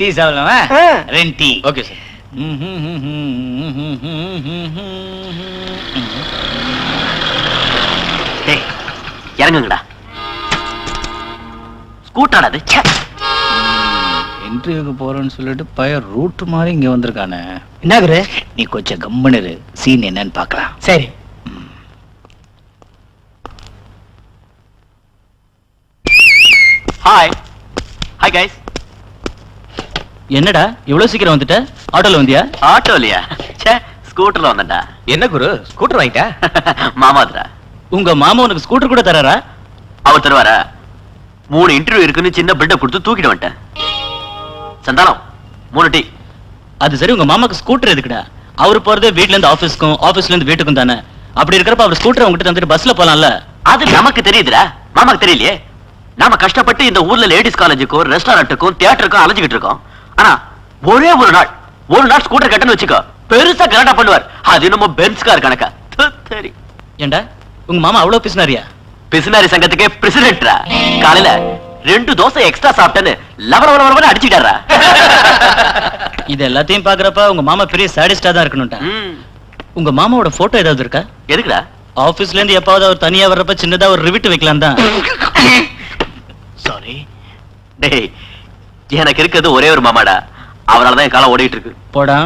டீ சாப்பிடலாமா? 2 டீ. Okay sir. இறங்குங்கடா. ஸ்கூட்டானது இன்டர்வியூக்கு போறேன்னு சொல்லிட்டு பையன் ரூட் மாதிரி இங்க வந்திருக்கானே. என்ன குரு? நீ கொஞ்சம் கம்முனு சீன் என்னன்னு பாக்கலாம். சரி. Hi hi guys. என்னடா இவ்வளவு சீக்கிரம் வந்துட்ட? ஆட்டோல வந்தியா? ஆட்டோலியா? ச்சே, ஸ்கூட்டர்ல வந்தேன்டா. என்ன குரு ஸ்கூட்டர் வாங்கிட்ட? மாமாத்ரா. உங்க மாமா உனக்கு ஸ்கூட்டர் கூட தராரா? அவர் தருவாரா? 3 இன்டர்வியூ இருக்குன்னு சின்ன பில்டப் கொடுத்து தூக்கிட்டு வந்துட்டேன். சந்தானம் 3 டீ. அது சரி, உங்க மாமாக்கு ஸ்கூட்டர் எதுக்குடா? அவரு போறது வீட்ல இருந்து ஆபீஸ்க்கும், ஆபீஸ்ல இருந்து வீட்டுக்கும் தானே. அப்படி இருக்கிறப்ப அவர் ஸ்கூட்டர் உங்ககிட்ட தந்துட்டு பஸ்ல போலாம்ல. அது நமக்கு தெரியுதுடா, மாமாக்கு தெரியலையே. நாம கஷ்டப்பட்டு இந்த ஊர்ல லேடிஸ் காலேஜுக்கும் ரெஸ்டாரண்ட்டுக்கும் தியேட்டருக்கும் அலைஞ்சிட்டு இருக்கோம். ஆனா ஒரே ஒரு நாள் ஸ்கூட்டர் கட்டன்னு வச்சுக்கோ, பெருசா கலாட்டா பண்ணுவார். அது நம்ம பென்ஸ் கார் கணக்கா. சரி. ஏண்டா உங்க மாமா அவ்வளவு பிசினாரியா? பிசினாரி சங்கத்துக்கே பிரசிடென்ட்ரா. காலையில 2 தோசை எக்ஸ்ட்ரா சாப்பிட்டேன்னு லவலவலவலவன அடிச்சிட்டாரா. இது எல்லாத்தையும் பாக்குறப்ப உங்க மாமா பெரிய சாடிஸ்டா தான் இருக்கணும்டா. உங்க மாமாவோட போட்டோ ஏதாவது இருக்கா? எதுக்குடா? ஆபீஸ்ல இருந்து எப்பாவது அவர் தனியா வர்றப்ப சின்னதா ஒரு ரிவிட் வைக்கலாம் தான். சாரி டேய், எனக்கு இருக்கிறது ஒரே ஒரு மாமாடா, அவராலதான் என் காலம் ஓடிட்டு இருக்கு. போடா.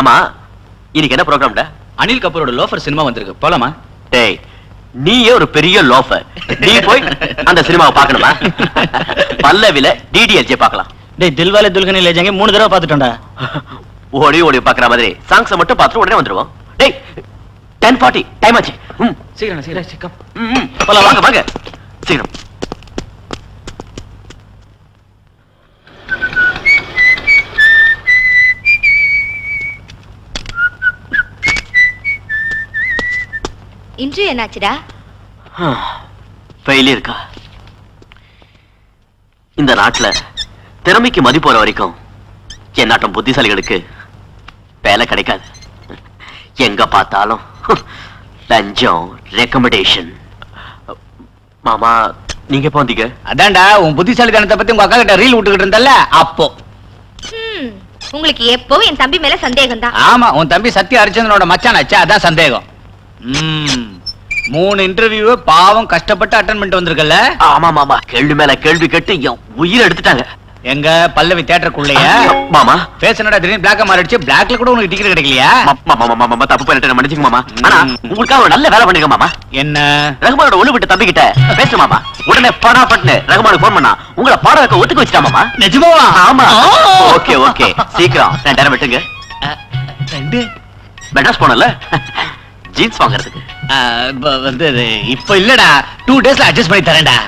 ஆமா, இன்னைக்கு என்ன ப்ரோக்ராம்டா? அனில் கபூரோட லோஃபர் சினிமா வந்திருக்கு, போலாமா? டேய், நீயே ஒரு பெரிய லோஃபர், நீ போய் அந்த சினிமாவை பார்க்கணுமா? பல்லவில டிடிஎல்ஜே பார்க்கலாம். டேய், தில்வாலே துல்கனி லே ஜாங்கே 3 தடவை பார்த்துட்டோம்டா. ஓடி ஓடி பார்க்குற மாதிரி சாங்ஸை மட்டும் பார்த்துட்டு உடனே வந்துருவோம். டேய் 10:40 டைம் ஆச்சு. சீக்கிரம் சீக்கிரம். போலாம், வாங்க வாங்க சீக்கிரம். இன்று என்னாச்சுடா? ஃபெயிலியர்க்கா. இந்த நாட்டுல திறமைக்கு மதிப்பு போற வரைக்கும் என் நாட்டம் புத்திசாலிகளுக்கு வேலை கிடைக்காது. எங்க பார்த்தாலும் லஞ்சம், ரெக்கமெண்டேஷன். மாமா, நீங்க எப்போ வந்தீங்க? அதான்டா உன் புத்திசாலித்தனத்தை பத்தி உங்க அக்கா கிட்ட ரீல் விட்டுக்கிட்டு இருந்தல்ல அப்போ. உங்களுக்கு எப்போ என் தம்பி மேல சந்தேகம் தான். ஆமா, உன் தம்பி சத்யா ஹரிச்சந்திரனோட மச்சானாச்சா, அதான் சந்தேகம். 3 இன்டர்வியூ பாவம் கஷ்டப்பட்டு அட்டெண்ட் பண்ணிட்டு வந்திருக்கல. ஆமா மாமா, கேள்வி மேல கேள்வி கேட்டு என் உயிரை எடுத்துட்டாங்க. எங்க பல்லவி தியேட்டருக்குள்ளயா? மாமா பேச என்னடா திடீர்னு பிளாக்க மாறிடுச்சு, பிளாக்ல கூட உனக்கு டிக்கெட் கிடைக்கலையா? மாமா தப்பு பண்ணிட்டு மன்னிச்சுங்க மாமா. ஆனா உங்களுக்காக ஒரு நல்ல வேலை பண்ணிருக்க மாமா. என்ன? ரகுமானோட ஒண்ணு விட்டு தம்பி கிட்ட பேசு மாமா. உடனே பட்டு ரகுமானுக்கு போன் பண்ணா உங்களை பாட வைக்க ஒத்துக்க வச்சுட்டா மாமா. நிஜமாவா? ஆமா. ஓகே ஓகே, சீக்கிரம் 2000 விட்டுங்க. 2 மெட்ராஸ் போனல ஜீன்ஸ் வாங்குறதுக்கு. வந்து இப்ப இல்லடா, 2 டேஸ்ல அட்ஜஸ்ட் பண்ணி தரேன்டா.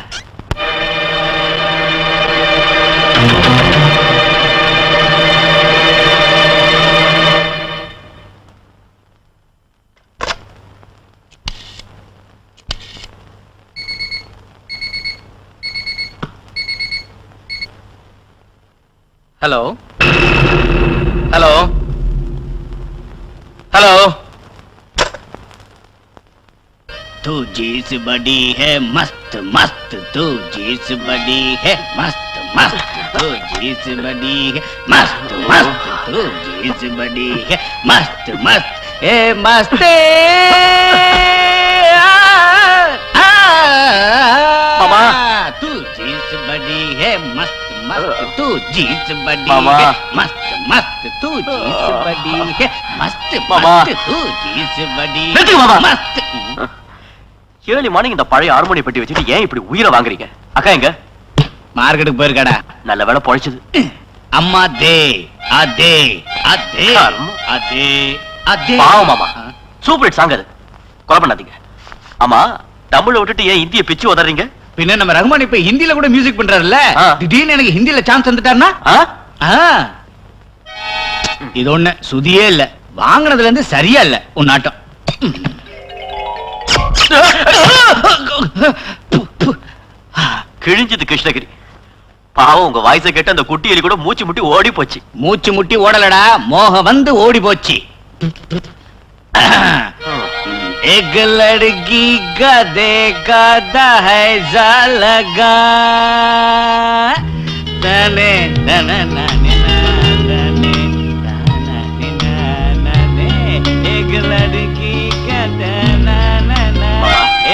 Hello hello hello. तू जीस बड़ी है मस्त मस्त, तू जीस बड़ी है मस्त मस्त, तू जीस बड़ी है मस्त मस्त, तू जीस बड़ी है मस्त मस्त, ए मस्ते मामा। तू जीस बड़ी है मस्त मस्त, तू जीस बड़ी मामा। है मस्त मस्त, तू जीस बड़ी है मस्त मामा। मस्त, तू जीस बड़ी நிறுத்துங்க மாமா. मस्त। ஏர்லி மார்னிங் இந்த பழைய ஹார்மோனியம் பெட்டி வச்சுட்டு ஏன் இப்படி உயிரை வாங்குறீங்க? அக்கா எங்க? மார்க்கெட்டுக்கு போயிருக்காடா. நல்ல வேலை பொழைச்சது. அம்மா தே அதே அதே கர்மம். அதே அதே. பாவம் மாமா, சூப்பர் ஹிட் சாங் அது, கொலை பண்ணாதீங்க. ஆமா, தமிழை விட்டுட்டு ஏன் இந்திய பிச்சு உதறீங்க? பின்ன நம்ம ரஹ்மான் இப்ப ஹிந்தில கூட மியூசிக் பண்றாருல்ல, ஆ. திடீர்னு எனக்கு ஹிந்தில சான்ஸ் வந்துட்டாருன்னா இது ஒண்ணு சுதியே இல்ல, வாங்கினதுல இருந்து சரியா இல்ல உன் நாட்டம். கிழிஞ்சது கிருஷ்ணகிரி. பாவம், உங்க வாய்ஸை கேட்டு அந்த குட்டி எலி கூட மூச்சு முட்டி ஓடி போச்சு. மூச்சு முட்டி ஓடலடா, மோகம் வந்து ஓடி போச்சு. एक लड़की का देखा था है लगा तने तने नने नने नने, एक लड़की का तना नना,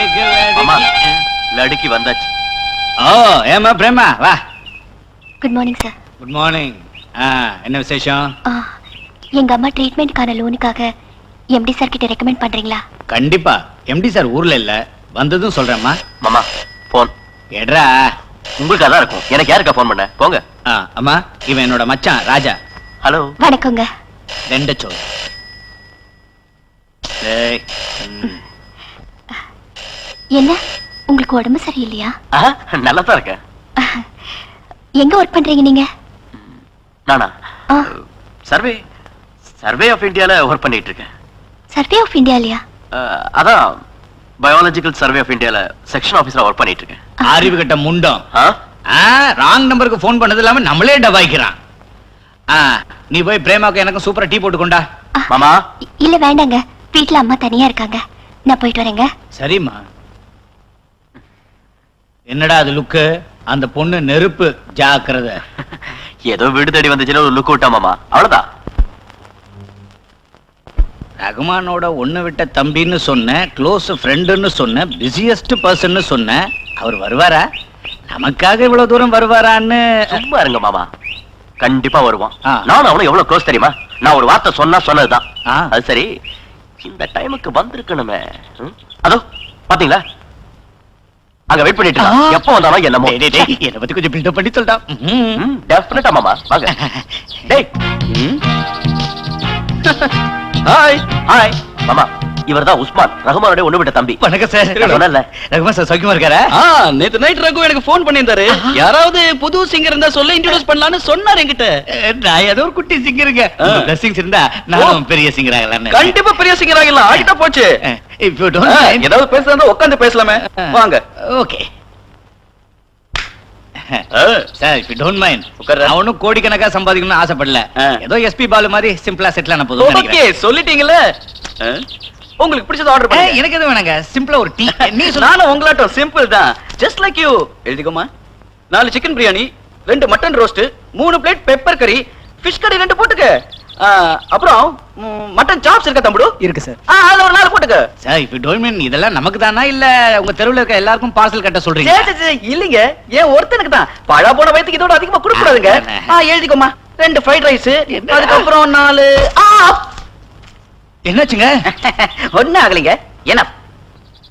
एक மாமா, लड़की. லடுக்கி வந்தாச்சு. ஓ ஏமா பிரேமா வா. Good morning sir. Good morning. என்ன விசேஷம்? எங்க அம்மா ட்ரீட்மெண்ட்கான லோனுக்காக எம்டி சார் கிட்ட ரெக்கமெண்ட் பண்றீங்களா? கண்டிப்பா. எம்டி சார் ஊர்ல இல்ல, வந்ததும் சொல்றேம்மா. மாமா போன் எட்ரா. உங்களுக்கு அதான் இருக்கும், எனக்கு யாருக்கா போன் பண்ண? போங்க. அம்மா, இவன் என்னோட மச்சான் ராஜா. ஹலோ. வணக்கங்க. ரெண்டச்சோ. டேய். என்ன, உங்களுக்கு உடம்பு சரியில்லையா? நல்லா தான் இருக்கேன். எங்க ஒர்க் பண்றீங்க நீங்க? நானா ஆ. சர்வே ஆஃப் இந்தியால ஒர்க் பண்ணிட்டு இருக்கேன். சர்வே ஆஃப் இந்தியாலயா? அதான் பயாலஜிக்கல் சர்வே ஆஃப் இந்தியால செக்ஷன் ஆபீசரா ஒர்க் பண்ணிட்டு இருக்கேன். அறிவு கட்ட முண்டம். ராங் நம்பருக்கு போன் பண்ணது இல்லாம நம்மளே டபாய்க்கிறான். நீ போய் பிரேமாவுக்கு எனக்கும் சூப்பரா டீ போட்டு கொண்டா. மாமா. இல்ல வேண்டாங்க, வீட்ல அம்மா தனியா இருக்காங்க, நான் போயிட்டு வரேங்க. சரிம்மா. என்னடா அது லுக்கு? அந்த பொண்ணு நெருப்பு, ஜாக்கிரத. ஏதோ வீடு தேடி வந்துச்சுன்னா ஒரு லுக் விட்டா மாமா, அவ்வளவுதான். ரகுமானோட ஒண்ணு விட்ட தம்பின்னு சொன்ன, க்ளோஸ் ஃப்ரெண்டுன்னு சொன்ன, பிஸியஸ்ட் பர்சன்னு சொன்ன, அவர் வருவாரா? நமக்காக இவ்வளவு தூரம் வருவாரான்னு? சும்மா இருங்க மாமா, கண்டிப்பா வருவான். ஆ. நானும் அவனும் எவ்வளவு க்ளோஸ் தெரியுமா? நான் ஒரு வார்த்தை சொன்னதுதான். ஆ. அது சரி, இந்த டைமுக்கு வந்திருக்கணுமே. அதோ பாத்தீங்களா, அங்க வெயிட் பண்ணிட்டு இருக்கான். எப்போ வந்தாலும் என்னமோ. என்னை பத்தி கொஞ்சம் பில்டப் பண்ணி சொல்லிட்டா. டெஃபினட்டா மாமா, வாங்க. டேய். ஹாய் ஹாய் மாமா, இவர்தான் உஸ்மான், ரகுமானோட ஒண்ணு விட்ட தம்பி. வணக்கம் சார். சொன்னல ரகுமான் சார் சௌக்கியமா இருக்காரா? நேத்து நைட் ரகு எனக்கு ஃபோன் பண்ணியிருந்தாரு. யாராவது புது சிங்கர் இருந்தா சொல்ல இன்ட்ரோடியூஸ் பண்ணலாம்னு சொன்னார் என்கிட்ட. நான் ஏதோ ஒரு குட்டி சிங்கருங்க. பிளஸிங்ஸ் இருந்தா நானும் பெரிய சிங்கர் ஆகலாம்னு. கண்டிப்பா பெரிய சிங்கர் ஆகலாம். ஆகிட்டா போச்சு. If you don't mind. ஏதாவது பேசுறதா உட்கார்ந்து பேசலாமே. வாங்க. Okay sir, if you don't mind. நான் ஒன்னும் கோடிக்கணக்கா சம்பாதிக்கணும்னு ஆசைப்படல. ஏதோ எஸ்பி பாலு மாதிரி சிம்பிளா செட்டில் ஆன போதும். ஓகே, சொல்லிட்டீங்கல்ல. உங்களுக்கு பிடிச்சத ஆர்டர் பண்ணுங்க. எனக்கு எதுவும் வேணாங்க, சிம்பிளா ஒரு டீ. நீ நானும் உங்களாட்டம் சிம்பிள் தான். Just like you. எழுதிக்கோமா. 4 chicken biryani, 2 mutton roast, 3 plate pepper கறி, ஃபிஷ் கறி 2 போட்டுக்க. அப்புறம் மட்டன் சாப்ஸ் இருக்கா தம்பு? இருக்கு சார். அதுல ஒரு 4 போட்டுக்க. Sir, if you don't mind, இதெல்லாம் நமக்கு தானா இல்ல உங்க தெருவுல இருக்க எல்லாருக்கும் பார்சல் கட்ட சொல்றீங்க? இல்லீங்க, ஏன் ஒருத்தனுக்கு தான். பழா போன வயித்துக்கு இதோட அதிகமா கொடுக்க கூடாதுங்க. எழுதிக்கோமா. 2 ஃப்ரைட் ரைஸ், அதுக்கப்புறம் 4 என்னாச்சுங்க? ஒண்ணு ஆகலைங்க. என்ன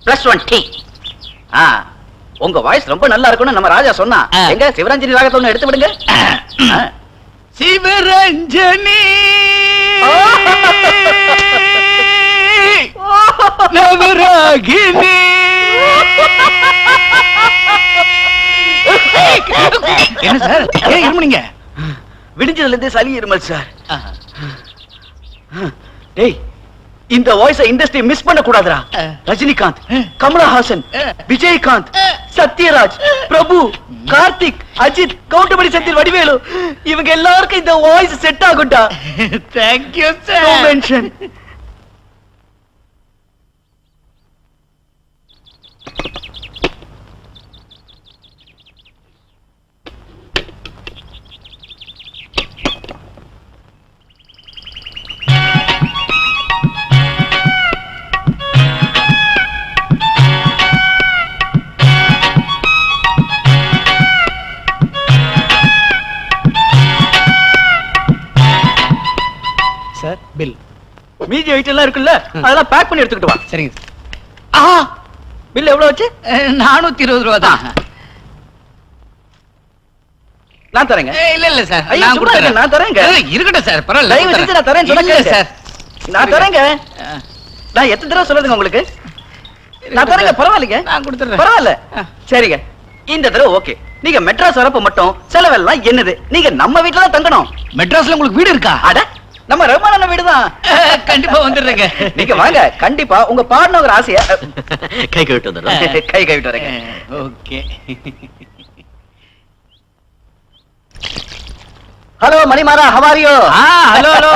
+1 டீ. உங்க வாய்ஸ் ரொம்ப நல்லா இருக்கும்னு நம்ம ராஜா சொன்னா. எங்க சிவரஞ்சனி ராகத்தை ஒண்ணு எடுத்து விடுங்க. சிவரஞ்சனி நவராகினி. என்ன சார், ஏன் இருமுனீங்க? விடிஞ்சதுல இருந்தே சளி இருமல் சார். டேய், இந்த வாய்ஸ் இண்டஸ்ட்ரி மிஸ் பண்ண கூடாதுடா. ரஜினிகாந்த், கமலஹாசன், விஜயகாந்த், சத்யராஜ், பிரபு, கார்த்திக், அஜித், கவுண்டமணி சத்தியன், வடிவேலு, இவங்க எல்லாருக்கும் இந்த வாய்ஸ் செட் ஆகும்டா. Thank you sir. No mention. Sir bill. மீதி ஐட்டம் எல்லாம் இருக்குல்ல, அதெல்லாம் பேக் பண்ணி எடுத்துக்கிட்டு வா. சரிங்க. பில் எவ்வளவு வச்சு? 420 ரூபா தான். நான் தரேங்க. இல்ல சார், ஐயா, நான் சும்மா கொடுத்தறேன். இருங்க, நான் தரேங்க. இருக்கட்டும் சார், பரவாயில்ல. தயவு செஞ்சு நான் தரேன்னு சொன்னா இல்ல கேளுங்க. சார். நான் தரேங்க. நான் எத்தனை தடவை சொல்றதுங்க உங்களுக்கு? நான் தரேங்க, பரவாயில்லைங்க. நான் கொடுத்துறேன். பரவாயில்ல. சரிங்க, இந்த தடவை ஓகே. நீங்க மெட்ராஸ் வரப்ப மட்டும் செலவெல்லாம் என்னது? நீங்க நம்ம வீட்டுல தான் தங்கணும். மெட்ராஸ்ல உங்களுக்கு வீடு இருக்கா? அட, நம்ம ரகுமான் வீடுதான். கண்டிப்பா வந்துடுறேங்க. நீங்க வாங்க, கண்டிப்பா உங்க பாடணுங்கிற ஆசையா. கை கவிட்டு வந்துடுறேன். கை கவிட்டு வரேங்க. ஓகே. ஹலோ மணிமாரா, how are you? Hello hello.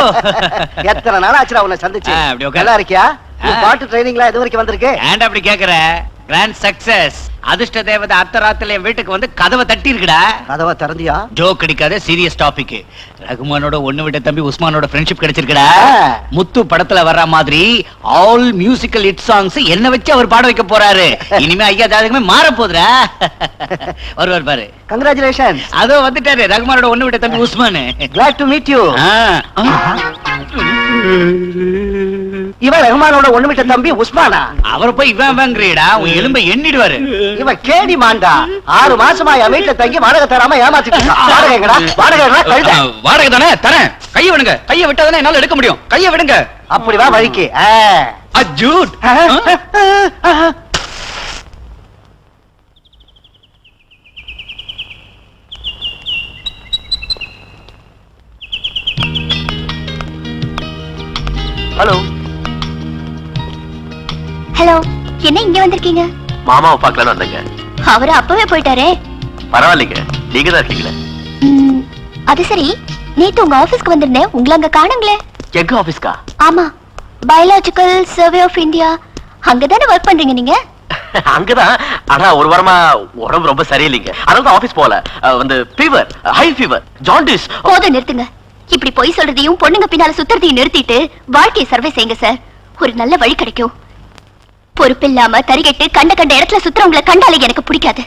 எத்தனை நாள் ஆச்சுடா உன்னை சந்திச்சு. அப்படி உட்காரு. நல்லா இருக்கியா? உன் பாட்டு ட்ரைனிங்லாம் எது வரைக்கும் வந்திருக்கு? ஏன்டா அப்படி கேக்குற? Grand success. அதிர்ஷ்ட தேவதை அர்த்தராத்திரில என் வீட்டுக்கு வந்து கதவை தட்டி இருக்குடா. கதவை திறந்தியா? ஜோக் அடிக்காத, சீரியஸ் டாபிக். ரகுமானோட ஒண்ணு விட்ட தம்பி உஸ்மானோட ஃப்ரெண்ட்ஷிப் கிடைச்சிருக்குடா. முத்து படத்துல வர்ற மாதிரி ஆல் மியூசிக்கல் ஹிட் சாங்ஸ் என்ன வச்சு அவர் பாட வைக்க போறாரு. இனிமே ஐயா ஜாதகமே மாற போதுடா. வருவார் பாரு. கங்க்ராச்சுலேஷன். அதோ வந்துட்டாரு ரகுமானோட ஒண்ணு விட்ட தம்பி Usman. Glad to meet you. இவன் ரஹ்மானோட ஒண்ணு விட்ட தம்பி உஸ்மானா? அவர் போய் இவன் வாங்குறீடா, உன் எலும்பை எண்ணிடுவாரு. இவன் கேடி மாண்டா. 6 மாசமா என் வீட்டுல தங்கி வாடகை தராம ஏமாத்திட்டு இருக்கான். வாடகை எங்கடா? வாடகை எங்கடா? கழுத. வாடகை தானே தரேன். கையை விடுங்க. கையை விட்டாதானே என்னால எடுக்க முடியும். கையை விடுங்க. அப்படி வா வழிக்கு. அஜூட். ஹலோ. ஹலோ, என்ன இங்க வந்திருக்கீங்க? மாமாவை பார்க்கலான்னு வந்தேங்க. அவரு அப்பவே போயிட்டாரே. பரவாயில்லைங்க, நீங்க தான் இருக்கீங்களே. அது சரி, நேத்து உங்க ஆபீஸ்க்கு வந்திருந்தேன், உங்களை அங்க காணுங்களே. எங்க ஆபீஸ்க்கா? ஆமா, பயாலஜிக்கல் சர்வே ஆஃப் இந்தியா. அங்கதானே ஒர்க் பண்றீங்க நீங்க? அங்கதான். ஆனா ஒரு வாரமா உடம்பு ரொம்ப சரியில்லைங்க, அதனால ஆபீஸ் போல. வந்து ஃபீவர், ஹை ஃபீவர், ஜாண்டிஸ். போதும் நிறுத்துங்க. இப்படி பொய் சொல்றதையும் பொண்ணுங்க பின்னால சுத்துறதையும் நிறுத்திட்டு வாழ்க்கையை சர்வே செய்யுங்க சார். ஒரு நல்ல வழி கிடைக்கும். பொறுப்பில்லாம தரிகட்டு கண்ட கண்ட இடத்துல சுத்துறவங்களை கண்டாலே எனக்கு பிடிக்காது.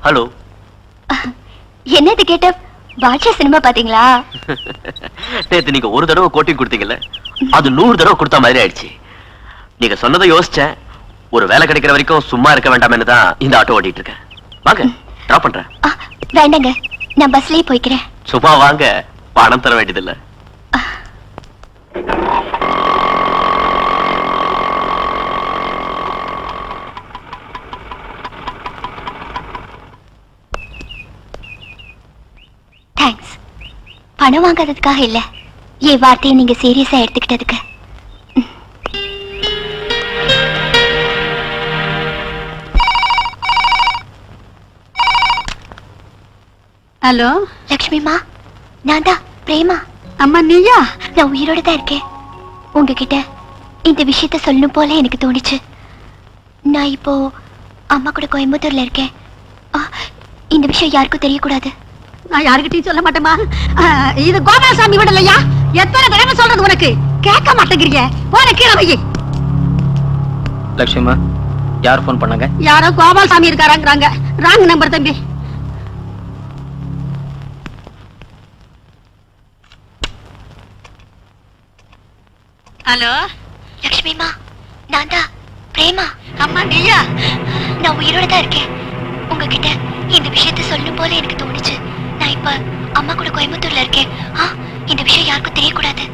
ஹலோ. என்னது கேட்ட? பாட்ஷா சினிமா பாத்தீங்களா? நேத்து நீங்க ஒரு தடவை கோட்டிங் கொடுத்தீங்கல்ல, அது 100 தடவை கொடுத்த மாதிரி ஆயிடுச்சு. நீங்க சொன்னதை யோசிச்சேன். ஒரு வேலை கிடைக்கிற வரைக்கும் சும்மா இருக்க வேண்டாம்னு தான் இந்த ஆட்டோ ஓட்டிட்டு இருக்கேன். வாங்க, டிராப் பண்றேன். வேண்டாங்க, நான் பஸ்லயே போய்க்கிறேன். சும்மா வாங்க, பணம் தர வேண்டியதில்லை. தேங்க்ஸ். பணம் வாங்காததுக்காக இல்ல, என் வார்த்தையை நீங்க சீரியஸா எடுத்துக்கிட்டதுக்கு. ஹலோ லக்ஷ்மிமா, நான் தான் பிரேமா. அம்மா நீயா? நான் உயிரோட தான் இருக்கேன். உங்ககிட்ட இந்த விஷயத்த சொல்லணும் போல எனக்கு தோணுச்சு. நான் இப்போ அம்மா கூட கோயம்புத்தூர்ல இருக்கேன். இந்த விஷயம் யாருக்கும் தெரியக்கூடாது. நான் யாருக்கிட்டையும் சொல்ல மாட்டேமா. இது கோபாலசாமி விடலையா? எத்தனை தடவை சொல்றது உனக்கு? கேட்க மாட்டேங்கிறீங்க. போன கீழே வை. லட்சுமா, யார் போன் பண்ணாங்க? யாரோ கோபாலசாமி இருக்காராங்கிறாங்க. ராங் நம்பர் தம்பி. ஹலோ லக்ஷ்மிமா, நான் தான் பிரேமா. அம்மா நீயா? நான் உயிரோட தான் இருக்கேன். உங்ககிட்ட இந்த விஷயத்த சொல்லணும் போல எனக்கு தோணுச்சு. நான் இப்ப அம்மா கூட கோயம்புத்தூர்ல இருக்கேன். இந்த விஷயம் யாருக்கும் தெரியக்கூடாது.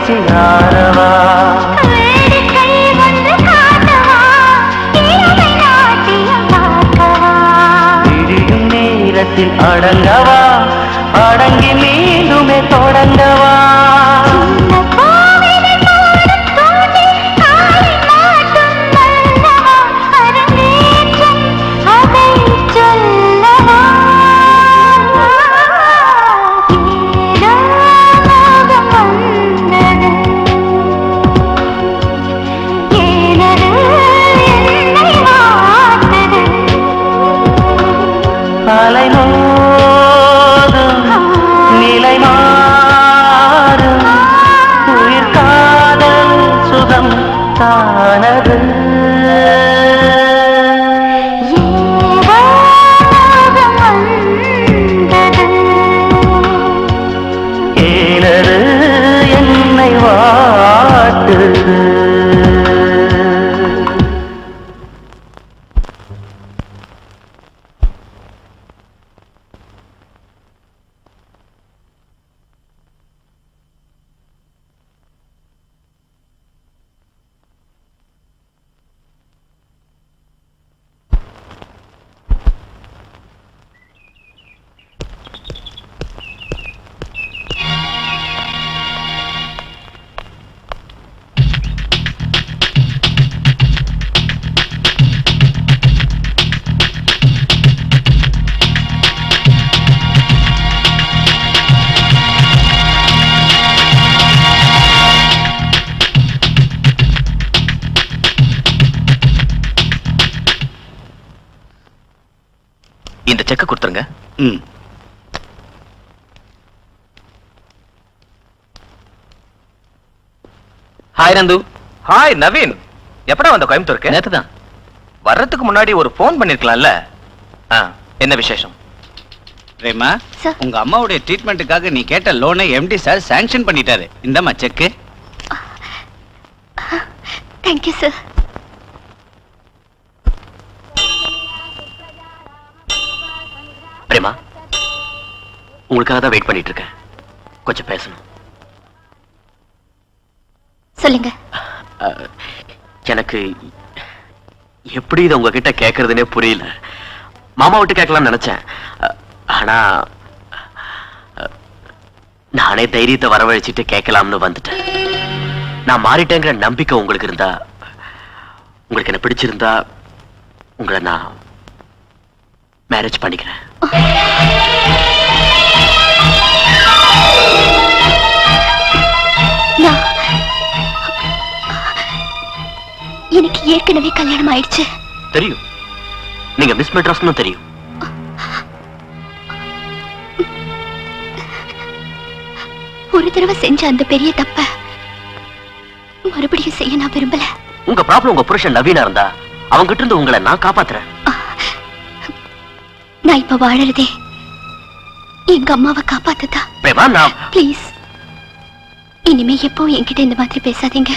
பசியாரவா விழியும் நேரத்தில் அடங்கவா அடங்கி மீண்டுமே தொடங்கவா அலை மோதும் நிலை மாறும் உயிர் காதல் சுகம் தானது ஏனது என்னை வாட்டுது இந்த செக்க கொடுத்துருங்க. ஹாய் நந்து. ஹாய் நவீன், எப்படா வந்த கோயம்புத்தூருக்கு? நேத்து தான். வர்றதுக்கு முன்னாடி ஒரு போன் பண்ணிருக்கலாம்ல. என்ன விசேஷம்? ரேமா, உங்க அம்மாவுடைய ட்ரீட்மெண்ட்டுக்காக நீ கேட்ட லோனை எம்டி சார் சாங்ஷன் பண்ணிட்டாரு. இந்தம்மா செக். Thank you sir. பிரேமா, உங்களுக்காக தான் வெயிட் பண்ணிட்டு இருக்கேன். கொஞ்சம் பேசணும். சொல்லுங்க. எனக்கு எப்படி இதை உங்ககிட்ட கேட்கறதுனே புரியல. மாமா விட்டு கேட்கலாம்னு நினைச்சேன். ஆனா நானே தைரியத்தை வரவழைச்சிட்டு கேட்கலாம்னு வந்துட்டேன். நான் மாறிட்டேங்கிற நம்பிக்கை உங்களுக்கு இருந்தா, உங்களுக்கு என்ன பிடிச்சிருந்தா, உங்களை நான் மேரேஜ் பண்ணிக்கிறேன். எனக்கு ஏற்கனவே கல்யாணம் ஆயிடுச்சு. தெரியும், நீங்க மிஸ் மெட்ராஸ்னு தெரியும். ஒரு தடவை செஞ்ச அந்த பெரிய தப்ப மறுபடியும் செய்ய நான் விரும்பல. உங்க ப்ராப்ளம் உங்க புருஷன் நவீனா இருந்தா அவங்கிட்ட இருந்து உங்களை நான் காப்பாத்துறேன். நான் இப்ப வாழறதே எங்க அம்மாவை காப்பாத்துதா. ப்ளீஸ், இனிமே எப்போ என்கிட்ட இந்த மாதிரி பேசாதீங்க.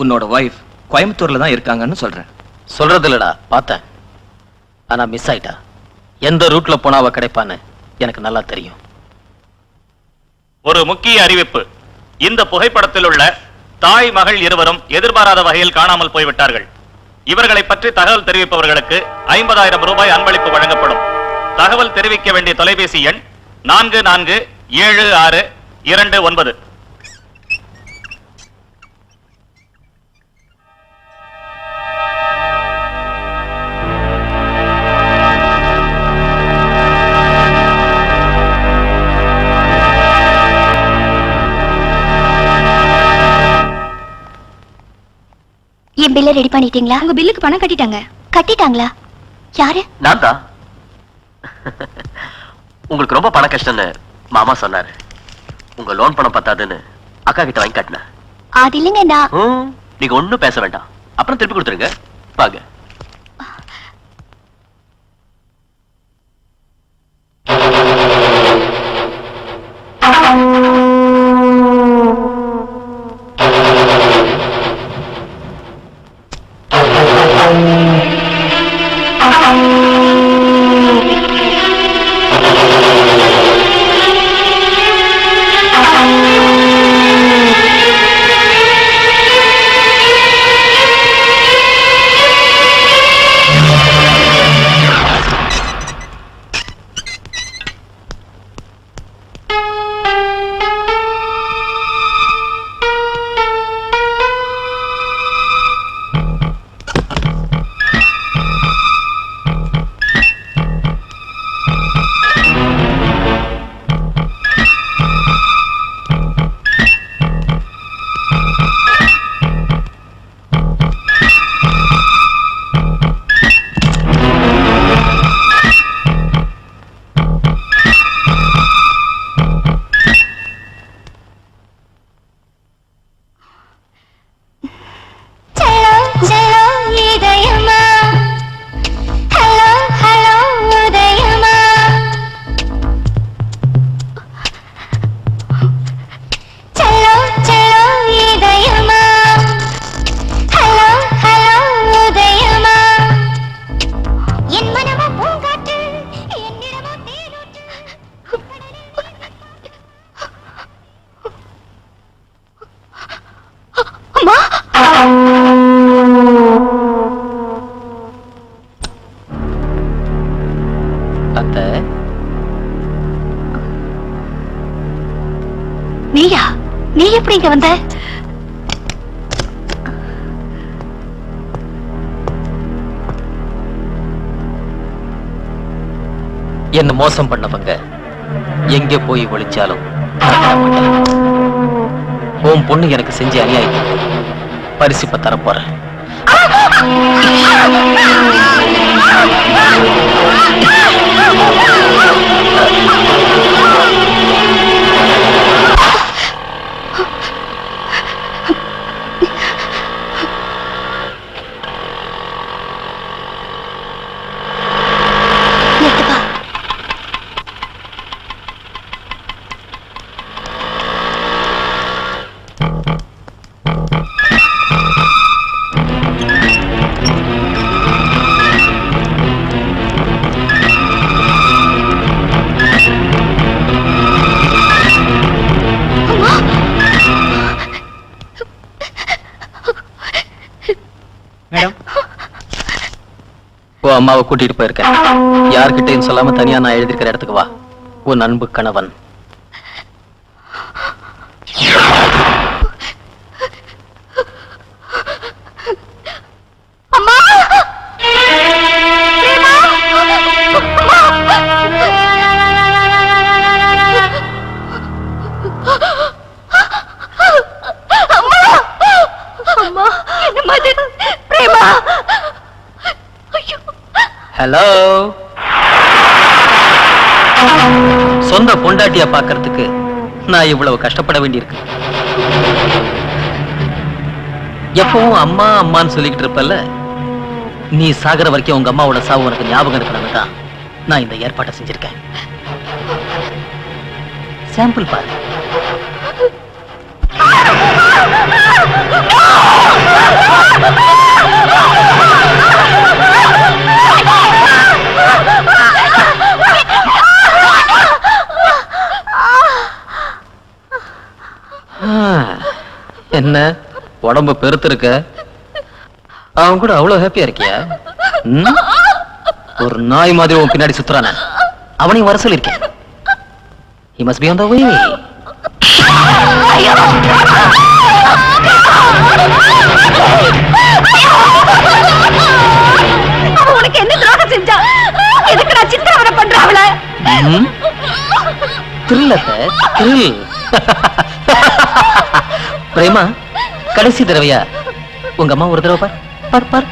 உன்னோட வைஃப் கோயம்புத்தூர்ல தான் இருக்காங்கன்னு சொல்றேன். சொல்றது இல்லடா, பார்த்தேன். ஆனா மிஸ் ஆயிட்டா. எந்த ரூட்ல போனா அவ கிடைப்பான்னு எனக்கு நல்லா தெரியும். ஒரு முக்கிய அறிவிப்பு. இந்த புகைப்படத்தில் உள்ள தாய் மகள் இருவரும் எதிர்பாராத வகையில் காணாமல் போய்விட்டார்கள். இவர்களை பற்றி தகவல் தெரிவிப்பவர்களுக்கு 50,000 ரூபாய் அன்பளிப்பு வழங்கப்படும். தகவல் தெரிவிக்க வேண்டிய தொலைபேசி எண் 447629. என் பில்ல ரெடி பண்ணிட்டீங்களா? உங்க பில்லுக்கு பணம் கட்டிட்டாங்க. கட்டிட்டாங்களா? யாரு? நான் தான். உங்களுக்கு ரொம்ப பண கஷ்டம்னு மாமா சொன்னாரு. உங்க லோன் பணம் பத்தாதுன்னு அக்கா கிட்ட வாங்கி கட்டினேன். அது இல்லைங்க, நான் நீங்க ஒண்ணும் பேச வேண்டாம், அப்புறம் திருப்பி கொடுத்துருங்க. வாங்க. நீயா? நீ எப்படி இங்க வந்த? என்ன மோசம் பண்ணவங்க எங்க போய் ஒளிச்சாலும் உன் பொண்ணு எனக்கு செஞ்ச அநியாயம் பரிசிப்ப தரப்போறேன். அம்மாவை கூட்டிட்டு போயிருக்கேன். யார்கிட்டையும் சொல்லாம தனியா நான் எழுதிருக்கிற இடத்துக்கு வா. உன் அன்பு கணவன். ஹலோ. சொந்த பொண்டாட்டியா பாக்கிறதுக்கு நான் இவ்வளவு கஷ்டப்பட வேண்டியிருக்கு. எப்பவும் அம்மா அம்மான்னு சொல்லிக்கிட்டு இருப்பல்ல, நீ சாகர வரைக்கும் உங்க அம்மாவோட சாவு உனக்கு ஞாபகம் இருக்கணும்னு தான் நான் இந்த ஏற்பாட்டை செஞ்சிருக்கேன். சாம்பிள் பாரு. என்ன உடம்பு பெருத்திருக்க? அவன் கூட அவ்வளவு ஹாப்பியா இருக்கியா? ஒரு நாய் மாதிரி உன் பின்னாடி சுத்துறான, அவனையும் வர சொல்லிருக்கேன். He must be on the way. உனக்கு என்ன துரோகம் செஞ்சா? எதுக்கு நான் சித்திரவதை பண்ற அவளை? பிரேமா, கடைசி தடவையா உங்க அம்மா ஒரு தடவை பார் பார்.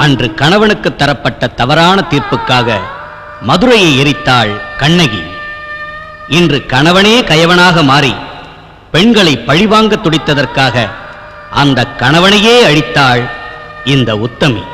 அன்று கணவனுக்கு தரப்பட்ட தவறான தீர்ப்புக்காக மதுரையை எரித்தாள் கண்ணகி. இன்று கணவனே கயவனாக மாறி பெண்களை பழிவாங்க துடித்ததற்காக அந்த கணவனையே அழித்தாள் இந்த உத்தமி.